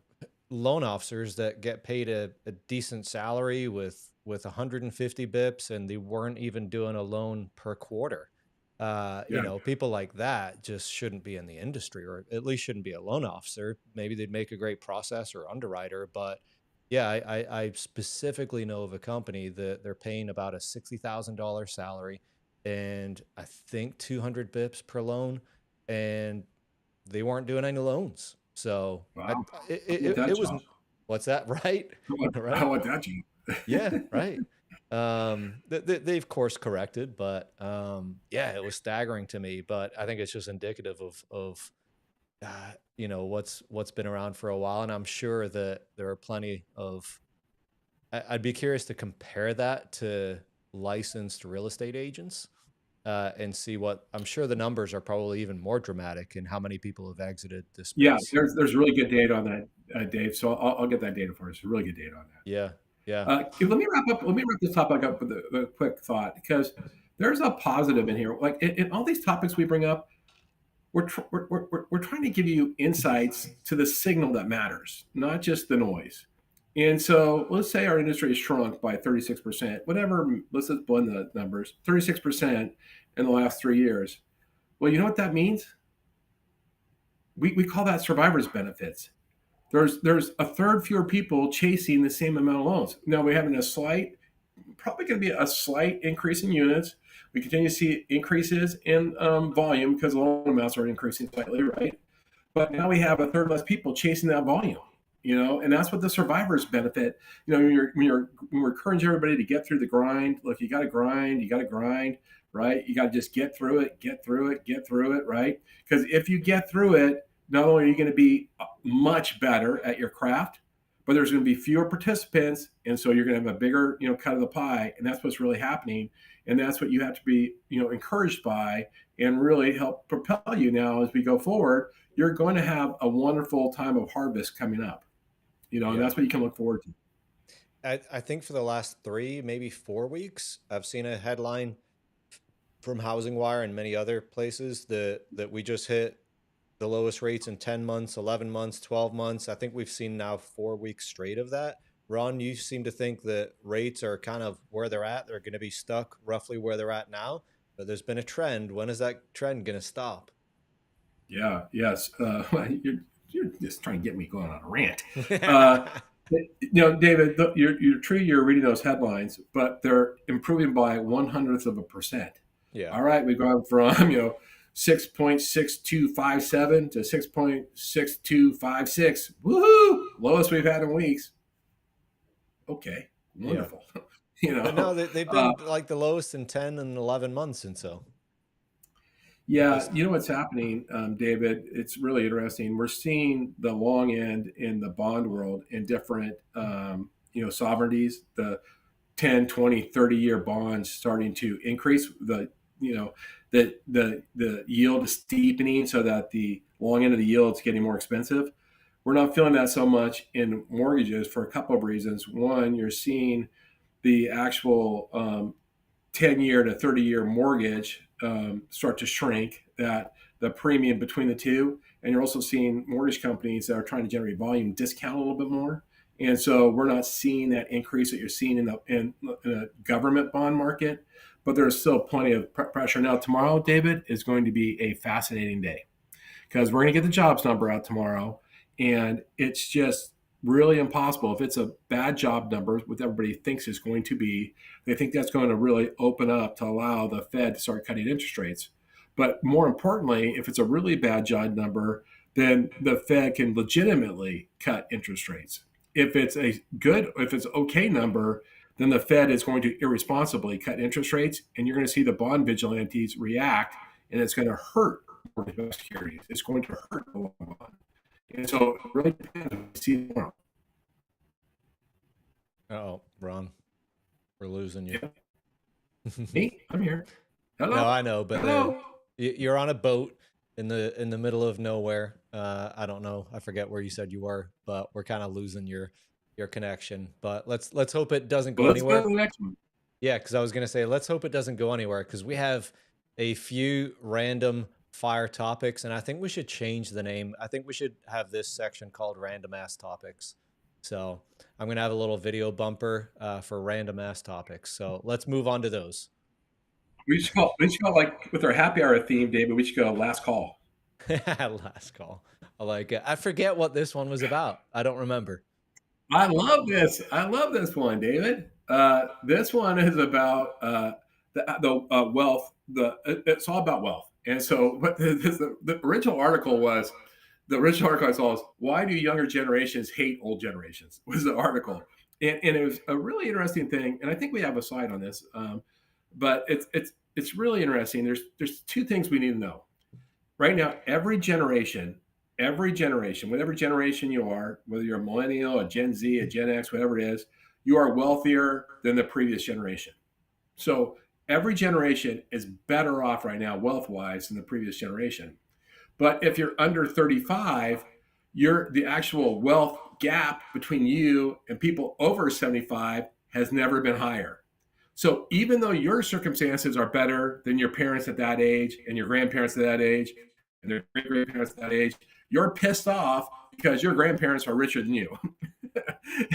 loan officers that get paid a decent salary with 150 bips, and they weren't even doing a loan per quarter. Yeah, People like that just shouldn't be in the industry, or at least shouldn't be a loan officer. Maybe they'd make a great process or underwriter, but yeah, I specifically know of a company that they're paying about a $60,000 salary, and I think 200 bips per loan, and they weren't doing any loans. So I, wow. it, I want it, that it was, job. what's that, right? I Right. want that job. Yeah, right. They've course corrected, but yeah, it was staggering to me. But I think it's just indicative of what's been around for a while, and I'm sure that there are plenty of. I'd be curious to compare that to licensed real estate agents, and see what I'm sure the numbers are probably even more dramatic in how many people have exited this Yeah, space. there's really good data on that, Dave. So I'll get that data for us. Really good data on that. Yeah, yeah. Let me wrap up. Let me wrap this topic up with a quick thought, because there's a positive in here. Like in all these topics we bring up, we're trying to give you insights to the signal that matters, not just the noise. And so let's say our industry has shrunk by 36%, whatever. Let's just blend the numbers. 36% in the last 3 years. Well, you know what that means? We call that survivor's benefits. There's a third fewer people chasing the same amount of loans. Now we're having probably going to be a slight increase in units. We continue to see increases in volume because loan amounts are increasing slightly, right? But now we have a third less people chasing that volume, and that's what the survivors benefit. When we're encouraging everybody to get through the grind. Look, you got to grind, right? You got to just get through it, get through it, right? Because if you get through it, not only are you going to be much better at your craft, but there's going to be fewer participants, and so you're going to have a bigger, cut of the pie, and that's what's really happening, and that's what you have to be, encouraged by, and really help propel you now as we go forward. You're going to have a wonderful time of harvest coming up, and Yeah. that's what you can look forward to. I think for the last 3, maybe 4 weeks, I've seen a headline from Housing Wire and many other places that we just hit the lowest rates in 10 months, 11 months, 12 months. I think we've seen now 4 weeks straight of that. Ron, you seem to think that rates are kind of where they're at. They're going to be stuck roughly where they're at now, but there's been a trend. When is that trend going to stop? Yeah, yes. You're just trying to get me going on a rant. Uh, David, you're true. You're reading those headlines, but they're improving by 1/100% Yeah. All right, we've gone from 6.6257 to 6.6256. Woohoo! Lowest we've had in weeks. Okay, Yeah. wonderful. But no, they've Uh, been like the lowest in 10 and 11 months. And so Yeah, just, you know what's happening, David? It's really interesting. We're seeing the long end in the bond world in different, sovereignties, the 10, 20, 30-year bonds starting to increase. You know, the yield is steepening so that the long end of the yield is getting more expensive. We're not feeling that so much in mortgages for a couple of reasons. One, you're seeing the actual 10-year to 30-year mortgage start to shrink, that the premium between the two. And you're also seeing mortgage companies that are trying to generate volume discount a little bit more. And so we're not seeing that increase that you're seeing in the government bond market, but there's still plenty of pressure. Now, tomorrow, David, is going to be a fascinating day because we're going to get the jobs number out tomorrow. And it's just really impossible. If it's a bad job number, what everybody thinks is going to be, they think that's going to really open up to allow the Fed to start cutting interest rates. But more importantly, if it's a really bad job number, then the Fed can legitimately cut interest rates. If it's okay number, then the Fed is going to irresponsibly cut interest rates, and you're going to see the bond vigilantes react, and it's going to hurt mortgage securities. It's going to hurt the long bond. And so it really depends on see tomorrow. oh, Ron, we're losing you. Yeah. Me, I'm here. No, Hello. I know, but Hello. you're on a boat in the middle of nowhere. I don't know. I forget where you said you were, but we're kind of losing your connection. But let's hope it doesn't Well, go let's go to anywhere. the next one. Yeah, because I was gonna say let's hope it doesn't go anywhere because we have a few random fire topics, and I think we should change the name. I think we should have this section called Random Ass Topics. So I'm gonna have a little video bumper for random ass topics. So let's move on to those. We should go like with our happy hour theme, David. We should go last call. Last call. I like it. I forget what this one was about. I don't remember. I love this. I love this one, David. This one is about the wealth. It's all about wealth. And so, what the original article was, the original article I saw was, "Why do younger generations hate old generations?" Was the article, and it was a really interesting thing. And I think we have a slide on this, but it's really interesting. There's two things we need to know right now. Every generation, whatever generation you are, whether you're a millennial, a Gen Z, a Gen X, whatever it is, you are wealthier than the previous generation. So every generation is better off right now, wealth wise, than the previous generation. But if you're under 35, the actual wealth gap between you and people over 75 has never been higher. So even though your circumstances are better than your parents at that age and your grandparents at that age and their great grandparents at that age, you're pissed off because your grandparents are richer than you.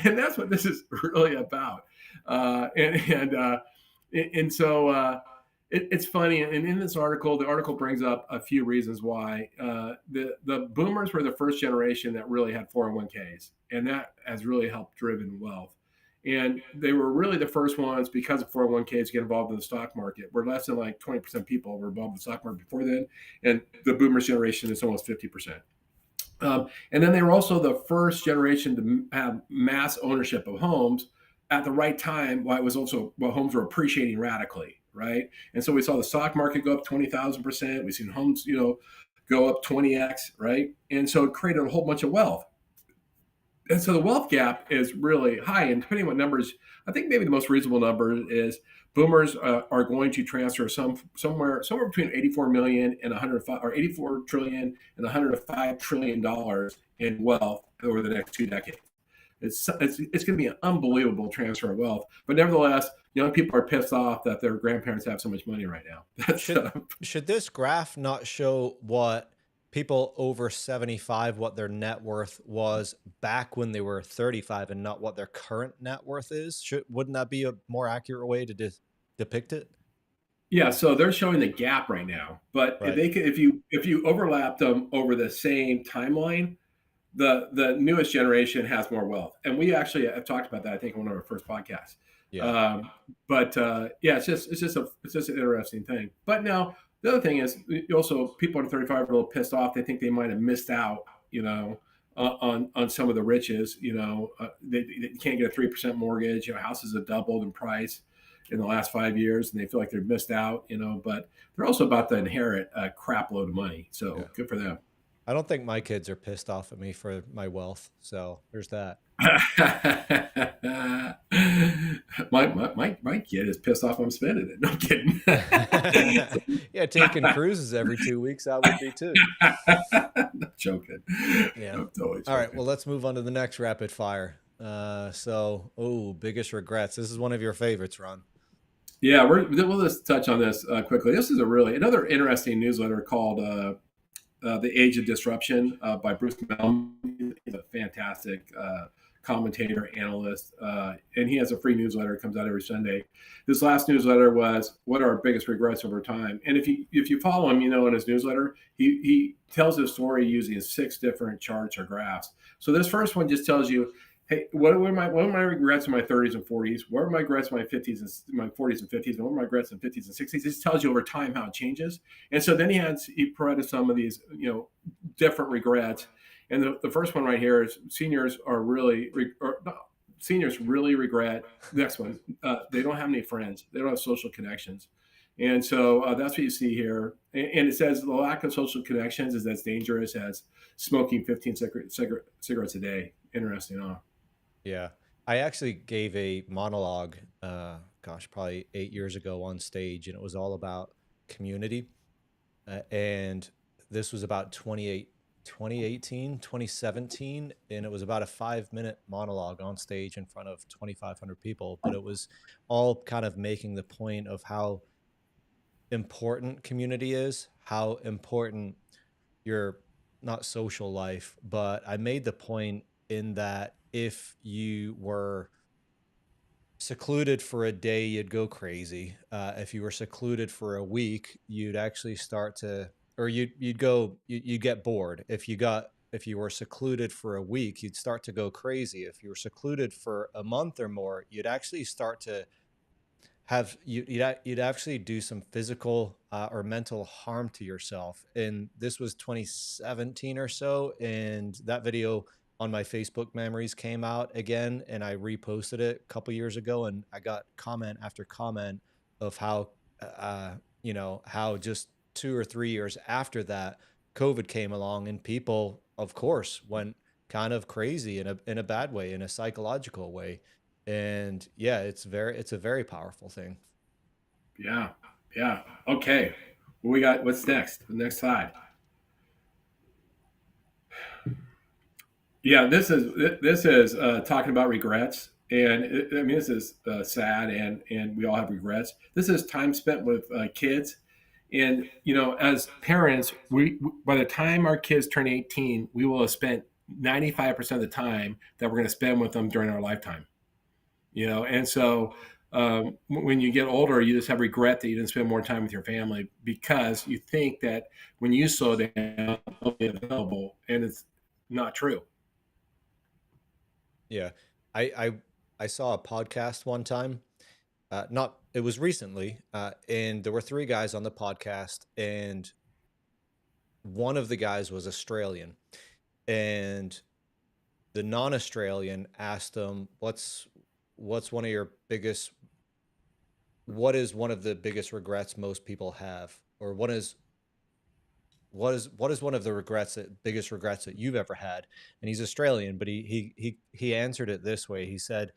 And that's what this is really about. And so it's funny. And in this article, the article brings up a few reasons why the boomers were the first generation that really had 401ks, and that has really helped driven wealth. And they were really the first ones because of 401ks to get involved in the stock market. We're less than like 20% people were involved in the stock market before then. And the boomers generation is almost 50%. And then they were also the first generation to have mass ownership of homes at the right time, while homes were appreciating radically, right? And so we saw the stock market go up 20,000%. We've seen homes, go up 20x, right? And so it created a whole bunch of wealth. And so the wealth gap is really high. And depending on what numbers, I think maybe the most reasonable number is boomers are going to transfer somewhere between 84 million and 105 or 84 trillion and 105 trillion dollars in wealth over the next 2 decades. It's going to be an unbelievable transfer of wealth. But nevertheless, young people are pissed off that their grandparents have so much money right now. Should this graph not show what people over 75 what their net worth was back when they were 35 and not what their current net worth is? Wouldn't that be a more accurate way to depict it? Yeah, so they're showing the gap right now, but if Right. they could, if you overlap them over the same timeline, the newest generation has more wealth, and we actually have talked about that. I think on one of our first podcasts. Yeah. Um, but yeah, it's just an interesting thing. But now the other thing is also people under 35 are a little pissed off. They think they might have missed out, on some of the riches. They can't get a 3% mortgage. Houses have doubled in price in the last 5 years, and they feel like they're missed out. But they're also about to inherit a crap load of money. So Yeah. good for them. I don't think my kids are pissed off at me for my wealth. So there's that. my kid is pissed off I'm spending it. No I'm kidding. Yeah, taking cruises every 2 weeks, I would be too. Not joking. Yeah. I'm totally joking. All right. Well, let's move on to the next rapid fire. Biggest regrets. This is one of your favorites, Ron. Yeah, we'll just touch on this quickly. This is another interesting newsletter called The Age of Disruption by Bruce Mehlman. He's a fantastic commentator, analyst, and he has a free newsletter. It comes out every Sunday. This last newsletter was what are our biggest regrets over time. And if you follow him, in his newsletter, he tells his story using 6 different charts or graphs. So this first one just tells you, hey, what are my regrets in my 30s and 40s? What are my regrets in my 50s and my 40s and 50s? And what are my regrets in 50s and 60s? It just tells you over time how it changes. And so then he provided some of these, different regrets. And the first one right here is seniors really regret. Next one, they don't have any friends. They don't have social connections. And so that's what you see here. And it says the lack of social connections is as dangerous as smoking 15 cigarettes a day. Interesting, huh? Yeah. I actually gave a monologue, probably 8 years ago on stage, and it was all about community. And this was about 2018, 2017. And it was about a 5-minute monologue on stage in front of 2,500 people. But it was all kind of making the point of how important community is, how important your not social life, but I made the point in that if you were secluded for a day, you'd go crazy. If you were secluded for a week, you'd actually start to, or you'd get bored. If you were secluded for a week, you'd start to go crazy. If you were secluded for a month or more, you'd actually start to you'd actually do some physical or mental harm to yourself. And this was 2017 or so, and that video on my Facebook memories came out again, and I reposted it a couple years ago, and I got comment after comment of how how just 2 or 3 years after that COVID came along, and people of course went kind of crazy in a bad way, in a psychological way. And yeah, it's a very powerful thing. Yeah. Okay. What's next? The next slide. Yeah, this is talking about regrets, and this is sad, and we all have regrets. This is time spent with kids, and as parents, we by the time our kids turn 18, we will have spent 95% of the time that we're going to spend with them during our lifetime. And so when you get older, you just have regret that you didn't spend more time with your family because you think that when you slow down, they'll be available, and it's not true. Yeah. I saw a podcast one time. It was recently, and there were 3 guys on the podcast, and one of the guys was Australian, and the non-Australian asked him, what is one of the biggest regrets most people have, or what is one of the biggest regrets that you've ever had? And he's Australian, but he answered it this way. He said,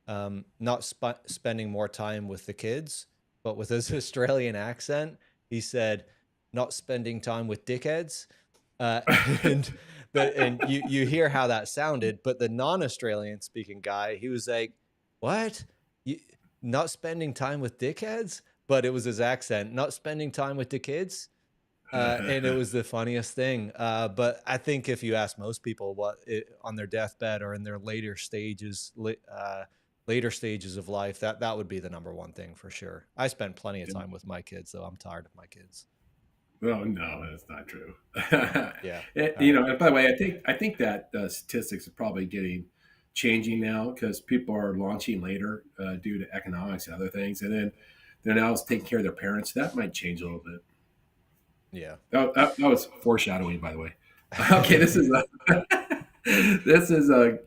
not spending more time with the kids, but with his Australian accent, he said, not spending time with dickheads. And you hear how that sounded, but the non-Australian speaking guy, he was like, what? Not spending time with dickheads? But it was his accent, not spending time with the kids. And it was the funniest thing. But I think if you ask most people on their deathbed or in their later stages of life, that would be the number one thing for sure. I spend plenty of time with my kids, though. I'm tired of my kids. Well, no, that's not true. Yeah. All You right. know, and by the way, I think that statistics are probably getting changing now because people are launching later due to economics and other things, and then they're now taking care of their parents. That might change a little bit. Yeah. That was foreshadowing, by the way. Okay, this is a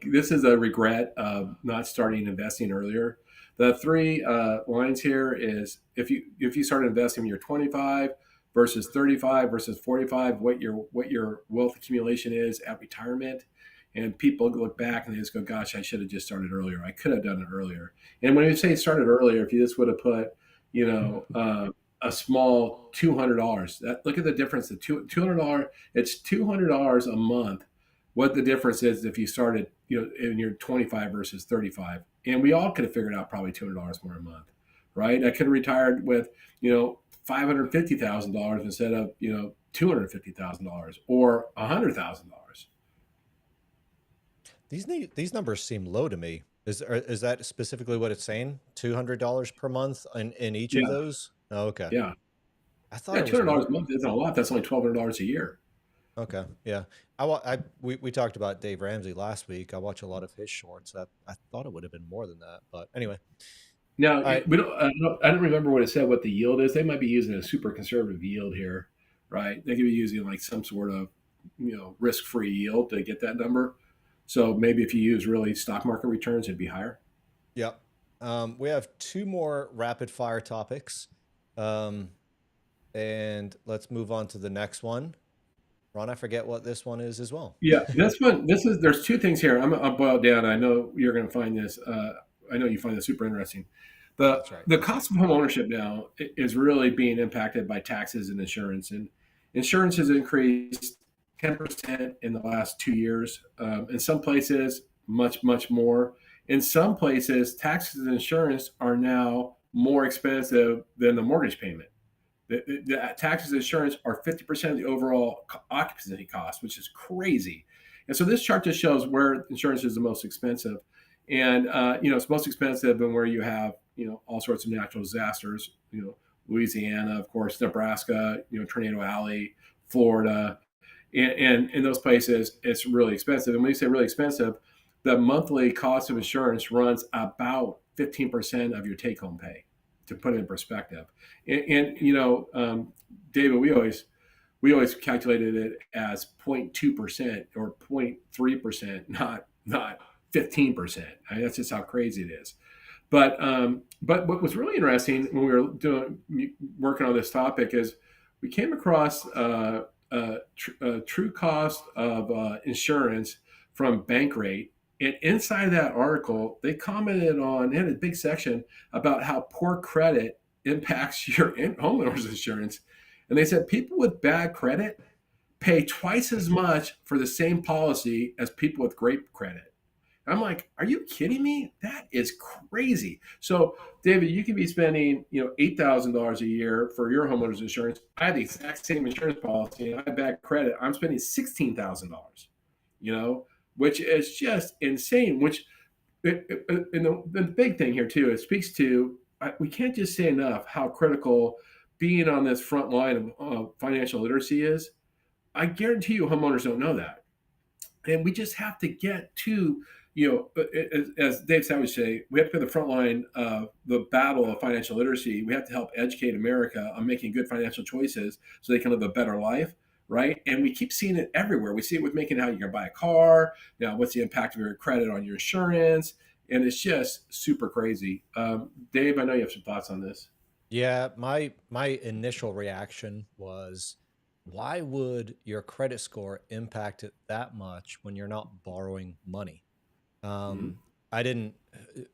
this is a regret of not starting investing earlier. The three lines here is if you start investing when you're 25 versus 35 versus 45, what your wealth accumulation is at retirement, and people look back and they just go, "Gosh, I should have just started earlier. I could have done it earlier." And when you say started earlier, if you just would have put, you know, a small $200, that look at the difference. The $200, it's $200 a month. What the difference is if you started, in your 25 versus 35, and we all could have figured out probably $200 more a month, right? I could have retired with, $550,000 instead of, $250,000 or $100,000. These numbers seem low to me. Is that specifically what it's saying? $200 per month in each of Yeah, those? Oh, okay. yeah, I thought yeah. it two was hundred dollars more. a month isn't a lot. That's only $1,200 a year. Okay. Yeah. We talked about Dave Ramsey last week. I watch a lot of his shorts. I thought it would have been more than that, but anyway. Now All right. we don't. I don't remember what it said. What the yield is? They might be using a super conservative yield here, right? They could be using like some sort of risk-free yield to get that number. So maybe if you use really stock market returns, it'd be higher. Yep. We have two more rapid fire topics. Um, and let's move on to the next one. Ron, I forget what this one is as well. Yeah, this one. This is. There's two things here. I'm boiled down. I know you're going to find this. I know you find this super interesting. The That's right. the cost of home ownership now is really being impacted by taxes and insurance. And insurance has increased 10% in the last 2 years. In some places, much more. In some places, taxes and insurance are now more expensive than the mortgage payment. The taxes and insurance are 50% of the overall occupancy cost, which is crazy. And so this chart just shows where insurance is the most expensive. And, it's most expensive in where you have, all sorts of natural disasters, Louisiana, of course, Nebraska, Tornado Alley, Florida. And in those places, it's really expensive. And when you say really expensive, the monthly cost of insurance runs about 15% of your take home pay, to put it in perspective. David, we always calculated it as 0.2% or 0.3%, not 15%. I mean, that's just how crazy it is. But what was really interesting when we were working on this topic is we came across a true cost of insurance from Bankrate. And inside that article, they commented on, they had a big section about how poor credit impacts your homeowner's insurance. And they said people with bad credit pay twice as much for the same policy as people with great credit. I'm like, are you kidding me? That is crazy. So, David, you could be spending, $8,000 a year for your homeowner's insurance. I have the exact same insurance policy, and I have bad credit. I'm spending $16,000. Which is just insane. Which, and the big thing here too, it speaks to, we can't just say enough how critical being on this front line of financial literacy is. I guarantee you, homeowners don't know that, and we just have to get to, as Dave Savage say, we have to be the front line of the battle of financial literacy. We have to help educate America on making good financial choices so they can live a better life, right? And we keep seeing it everywhere. We see it with making how you can buy a car. Now, what's the impact of your credit on your insurance? And it's just super crazy. Dave, I know you have some thoughts on this. Yeah, my initial reaction was, why would your credit score impact it that much when you're not borrowing money? Mhm. I didn't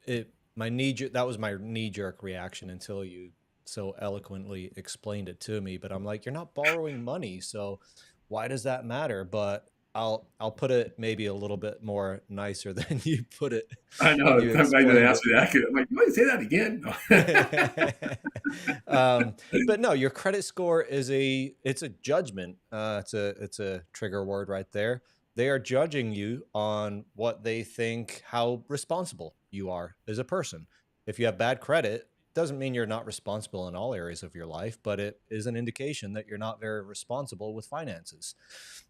it my that was my knee jerk reaction until you so eloquently explained it to me. But I'm like, you're not borrowing money, so why does that matter? But I'll put it maybe a little bit more nicer than you put it I when know. you I'm glad you explained asked me that. I'm like, why you say that again? it. But no, your credit score is it's a judgment. It's a trigger word right there. They are judging you on what they think, how responsible you are as a person. If you have bad credit, doesn't mean you're not responsible in all areas of your life, but it is an indication that you're not very responsible with finances.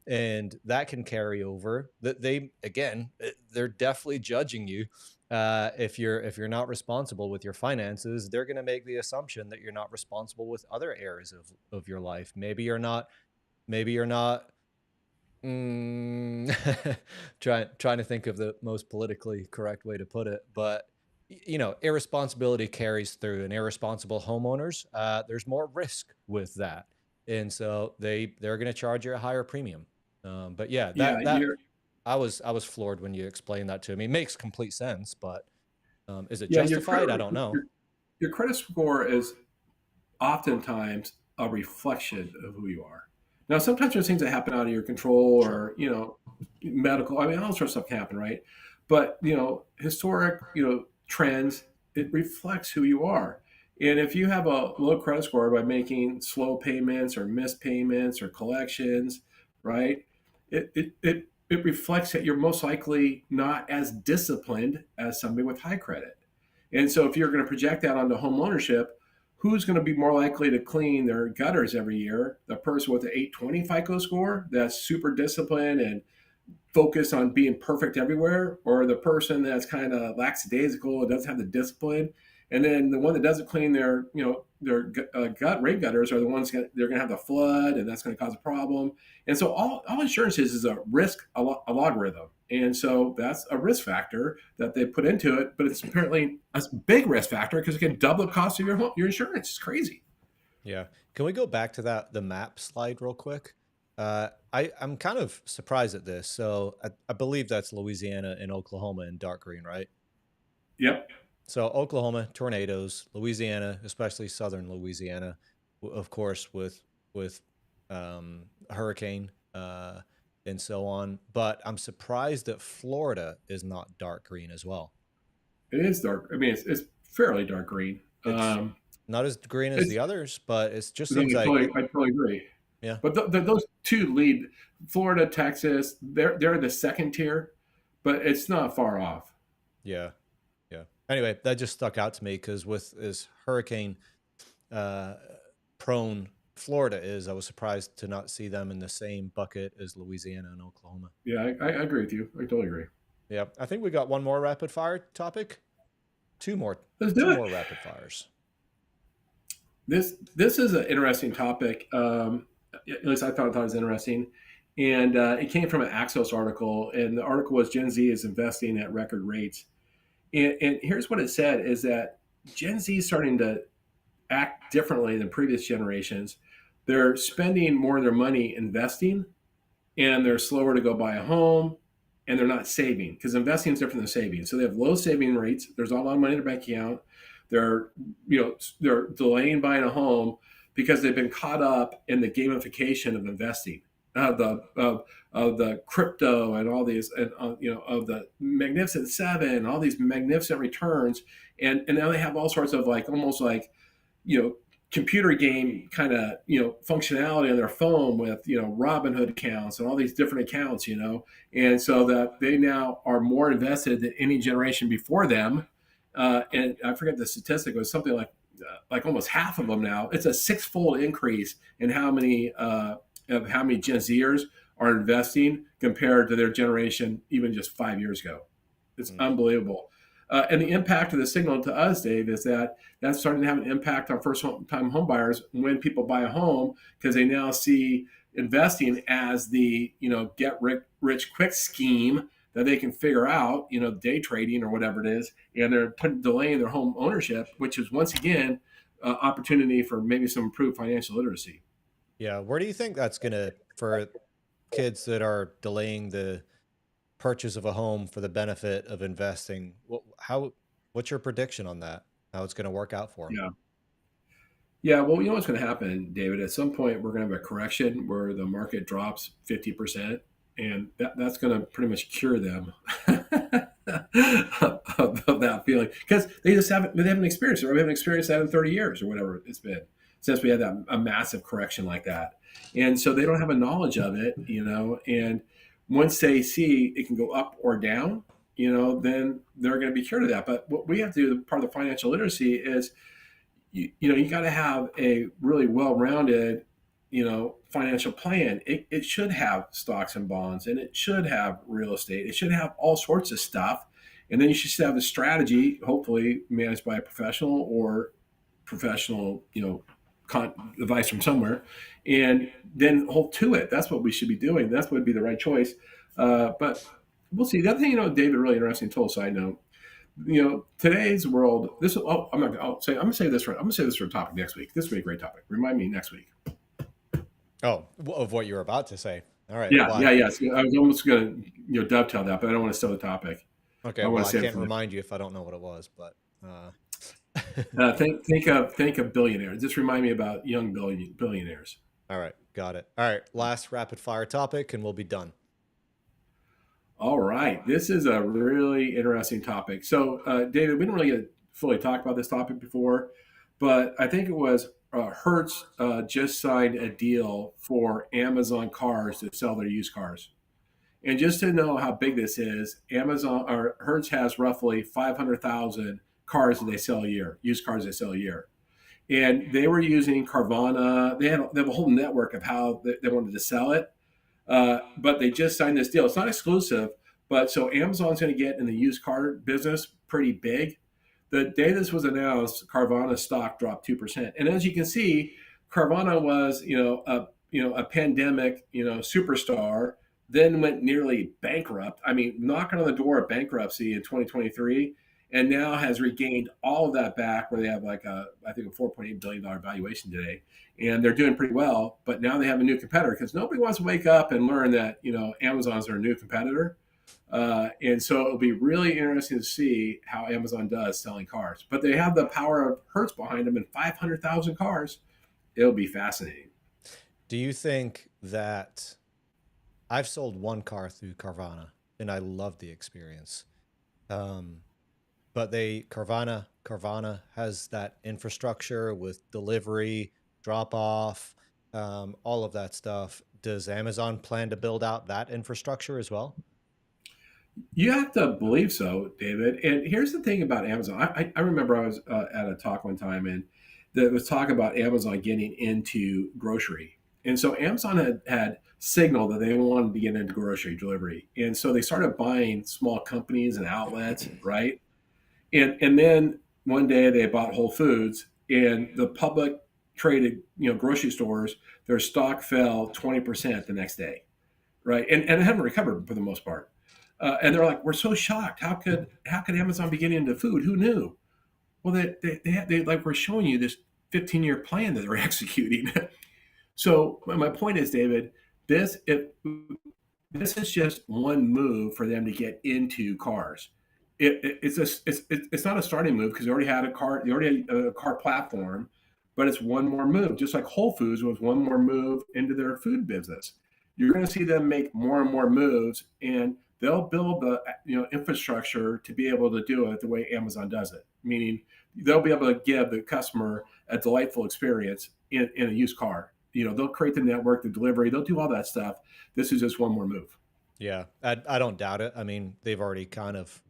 And that can carry over. That they again, they're definitely judging you. If you're not responsible with your finances, they're going to make the assumption that you're not responsible with other areas of your life. Maybe you're not trying to think of the most politically correct way to put it, but irresponsibility carries through, and irresponsible homeowners, there's more risk with that, and so they're going to charge you a higher premium. But yeah, Yeah, that you're I was floored when you explained that to me. It makes complete sense, but is it yeah, your justified? I credit don't know. your credit score is oftentimes a reflection of who you are. Now, sometimes there's things that happen out of your control, Sure. or medical. I mean, all sorts of stuff can happen, right? But historic, trends, it reflects who you are. And if you have a low credit score by making slow payments or missed payments or collections, right? It reflects that you're most likely not as disciplined as somebody with high credit. And so if you're going to project that onto home ownership, who's going to be more likely to clean their gutters every year? The person with the 820 FICO score that's super disciplined and focused on being perfect everywhere, or the person that's kind of lackadaisical and doesn't have the discipline? And then the one that doesn't clean their rain gutters are the ones they're going to have the flood, and that's going to cause a problem. And so all insurance is a risk, a logarithm. And so that's a risk factor that they put into it, but it's apparently a big risk factor because it can double the cost of your insurance. It's crazy. Yeah. Can we go back to the map slide real quick? I'm kind of surprised at this. So I believe that's Louisiana and Oklahoma in dark green, right? Yep. So Oklahoma, tornadoes, Louisiana, especially southern Louisiana, of course, with hurricane and so on. But I'm surprised that Florida is not dark green as well. It is dark. I mean, it's fairly dark green. It's not as green as It's the others, but it just no, seems like I totally agree. yeah, But those two lead, Florida, Texas. They're the second tier, but it's not far off. yeah, yeah. Anyway, that just stuck out to me because with as hurricane uh, prone Florida is, I was surprised to not see them in the same bucket as Louisiana and Oklahoma. Yeah, I agree with you. I totally agree. Yeah, I think we got one more rapid fire topic. Two more, Let's do two it. more rapid fires. This is an interesting topic. At least I thought it was interesting, and it came from an Axios article, and the article was Gen Z is investing at record rates. And here's what it said: is that Gen Z is starting to act differently than previous generations. They're spending more of their money investing, and they're slower to go buy a home, and they're not saving because investing is different than saving. So they have low saving rates. There's not a lot of money in their bank account. They're they're delaying buying a home because they've been caught up in the gamification of investing, of the crypto and all these, and of the Magnificent Seven, all these magnificent returns, and now they have all sorts of like almost like you know computer game kind of functionality on their phone with Robinhood accounts and all these different accounts, and so that they now are more invested than any generation before them. And I forget the statistic, it was something like almost half of them now. It's a six-fold increase in how many Gen Zers are investing compared to their generation even just 5 years ago. It's unbelievable. And the impact of the signal to us, Dave, is that that's starting to have an impact on first-time home buyers when people buy a home, because they now see investing as the get rich quick scheme that they can figure out, day trading or whatever it is, and they're delaying their home ownership, which is once again opportunity for maybe some improved financial literacy. Yeah, where do you think that's gonna for kids that are delaying the purchase of a home for the benefit of investing? What's your prediction on that? How it's going to work out for them? Yeah. Yeah, well, you know what's going to happen, David? At some point, we're going to have a correction where the market drops 50%, and that's going to pretty much cure them of that feeling, because they haven't experienced it, or we haven't experienced that in 30 years or whatever it's been since we had a massive correction like that. And so they don't have a knowledge of it, and once they see it can go up or down, then they're going to be cured of that. But what we have to do, part of the financial literacy, is you got to have a really well-rounded financial plan. It should have stocks and bonds, and it should have real estate. It should have all sorts of stuff. And then you should have a strategy, hopefully managed by a professional, or professional, advice from somewhere, and then hold to it. That's what we should be doing. That's what would be the right choice. But we'll see. The other thing, David, really interesting, total side note, today's world, I'm going to say this for a topic next week. This will be a great topic. Remind me next week. Oh, of what you're about to say. All right. Yeah. So I was almost going to dovetail that, but I don't want to steal the topic. Okay. Well, I can't remind you if I don't know what it was, but think of billionaires. Just remind me about young billionaires. All right. Got it. All right. Last rapid fire topic, and we'll be done. All right. This is a really interesting topic. So, David, we didn't really get fully talk about this topic before, but I think it was Hertz just signed a deal for Amazon cars to sell their used cars. And just to know how big this is, Hertz has roughly 500,000 cars that they sell a year, used cars they sell a year. And they were using Carvana. They have a whole network of how they wanted to sell it. But they just signed this deal. It's not exclusive, but so Amazon's going to get in the used car business pretty big. The day this was announced, Carvana stock dropped 2%. And as you can see, Carvana was, a pandemic, superstar, then went nearly bankrupt. I mean, knocking on the door of bankruptcy in 2023, and now has regained all of that back, where they have I think a $4.8 billion valuation today. And they're doing pretty well, but now they have a new competitor, because nobody wants to wake up and learn that, Amazon's their new competitor. And so it'll be really interesting to see how Amazon does selling cars. But they have the power of Hertz behind them, and 500,000 cars. It'll be fascinating. Do you think that I've sold one car through Carvana, and I love the experience? But Carvana has that infrastructure with delivery, drop off, all of that stuff. Does Amazon plan to build out that infrastructure as well? You have to believe so, David. And here's the thing about Amazon. I remember I was at a talk one time, and there was talk about Amazon getting into grocery. And so Amazon had signaled that they wanted to get into grocery delivery. And so they started buying small companies and outlets, right? And then one day they bought Whole Foods, and the public traded, grocery stores, their stock fell 20% the next day, right? And it hadn't recovered for the most part. And they're like, we're so shocked. How could Amazon be getting into food? Who knew? Well, they were showing you this 15-year plan that they're executing. So my point is, David, this is just one move for them to get into cars. It's not a starting move, because they already had a car platform, but it's one more move. Just like Whole Foods was one more move into their food business. You're going to see them make more and more moves, and they'll build the infrastructure to be able to do it the way Amazon does it. Meaning they'll be able to give the customer a delightful experience in a used car. They'll create the network, the delivery, they'll do all that stuff. This is just one more move. Yeah, I don't doubt it. I mean, they've already kind of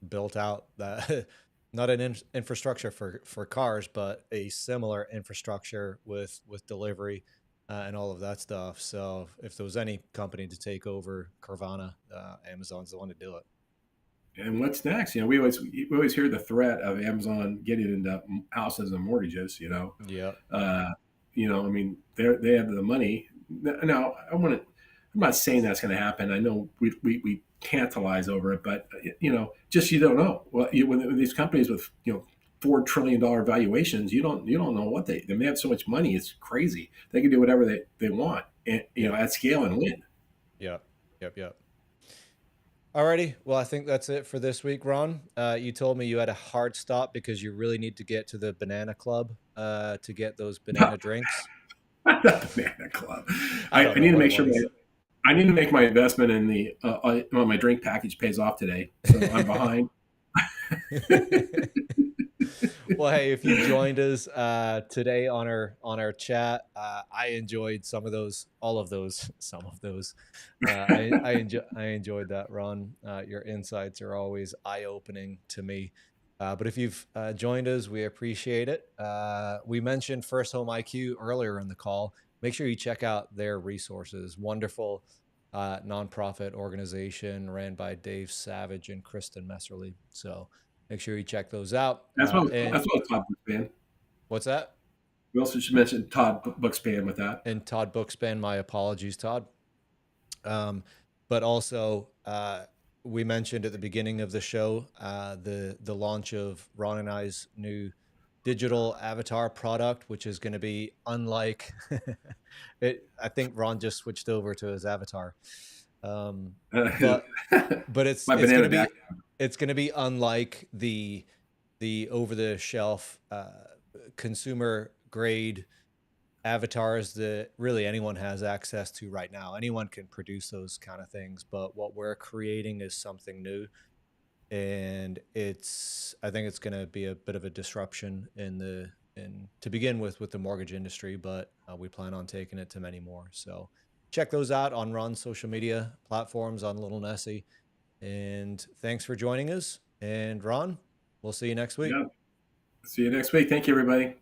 built out that not an infrastructure for cars, but a similar infrastructure with delivery and all of that stuff. So if there was any company to take over Carvana, Amazon's the one to do it. And what's next? We always hear the threat of Amazon getting into houses and mortgages. Yeah. I mean, they have the money. Now, I'm not saying that's going to happen. I know we tantalize over it, but just you don't know. Well, when these companies with $4 trillion valuations, you don't know what they may have so much money. It's crazy. They can do whatever they want, and at scale, and win. Yep. Alrighty. Well, I think that's it for this week, Ron. You told me you had a hard stop because you really need to get to the Banana Club to get those banana drinks. Banana Club. I need to make sure. I need to make my investment in the well, my drink package pays off today, so I'm behind. Well, hey, if you've joined us today on our chat, I enjoyed some of those, all of those, some of those. I enjoyed that, Ron. Your insights are always eye opening to me. But if you've joined us, we appreciate it. We mentioned First Home IQ earlier in the call. Make sure you check out their resources. Wonderful nonprofit organization ran by Dave Savage and Kristen Messerly. So make sure you check those out. And That's what Todd Bookspan. what's that? We also should mention Todd Bookspan with that. And Todd Bookspan. My apologies, Todd. But also, we mentioned at the beginning of the show the launch of Ron and I's new digital avatar product, which is going to be unlike it. I think Ron just switched over to his avatar, but it's My it's going to banana be back. it's going to be unlike the over the shelf consumer grade avatars that really anyone has access to right now. Anyone can produce those kind of things, but what we're creating is something new, and I think it's going to be a bit of a disruption in to begin with the mortgage industry, but we plan on taking it to many more. So check those out on Ron's social media platforms, on Little Nessie. And thanks for joining us. And Ron, we'll see you next week. Yeah. See you next week. Thank you, everybody.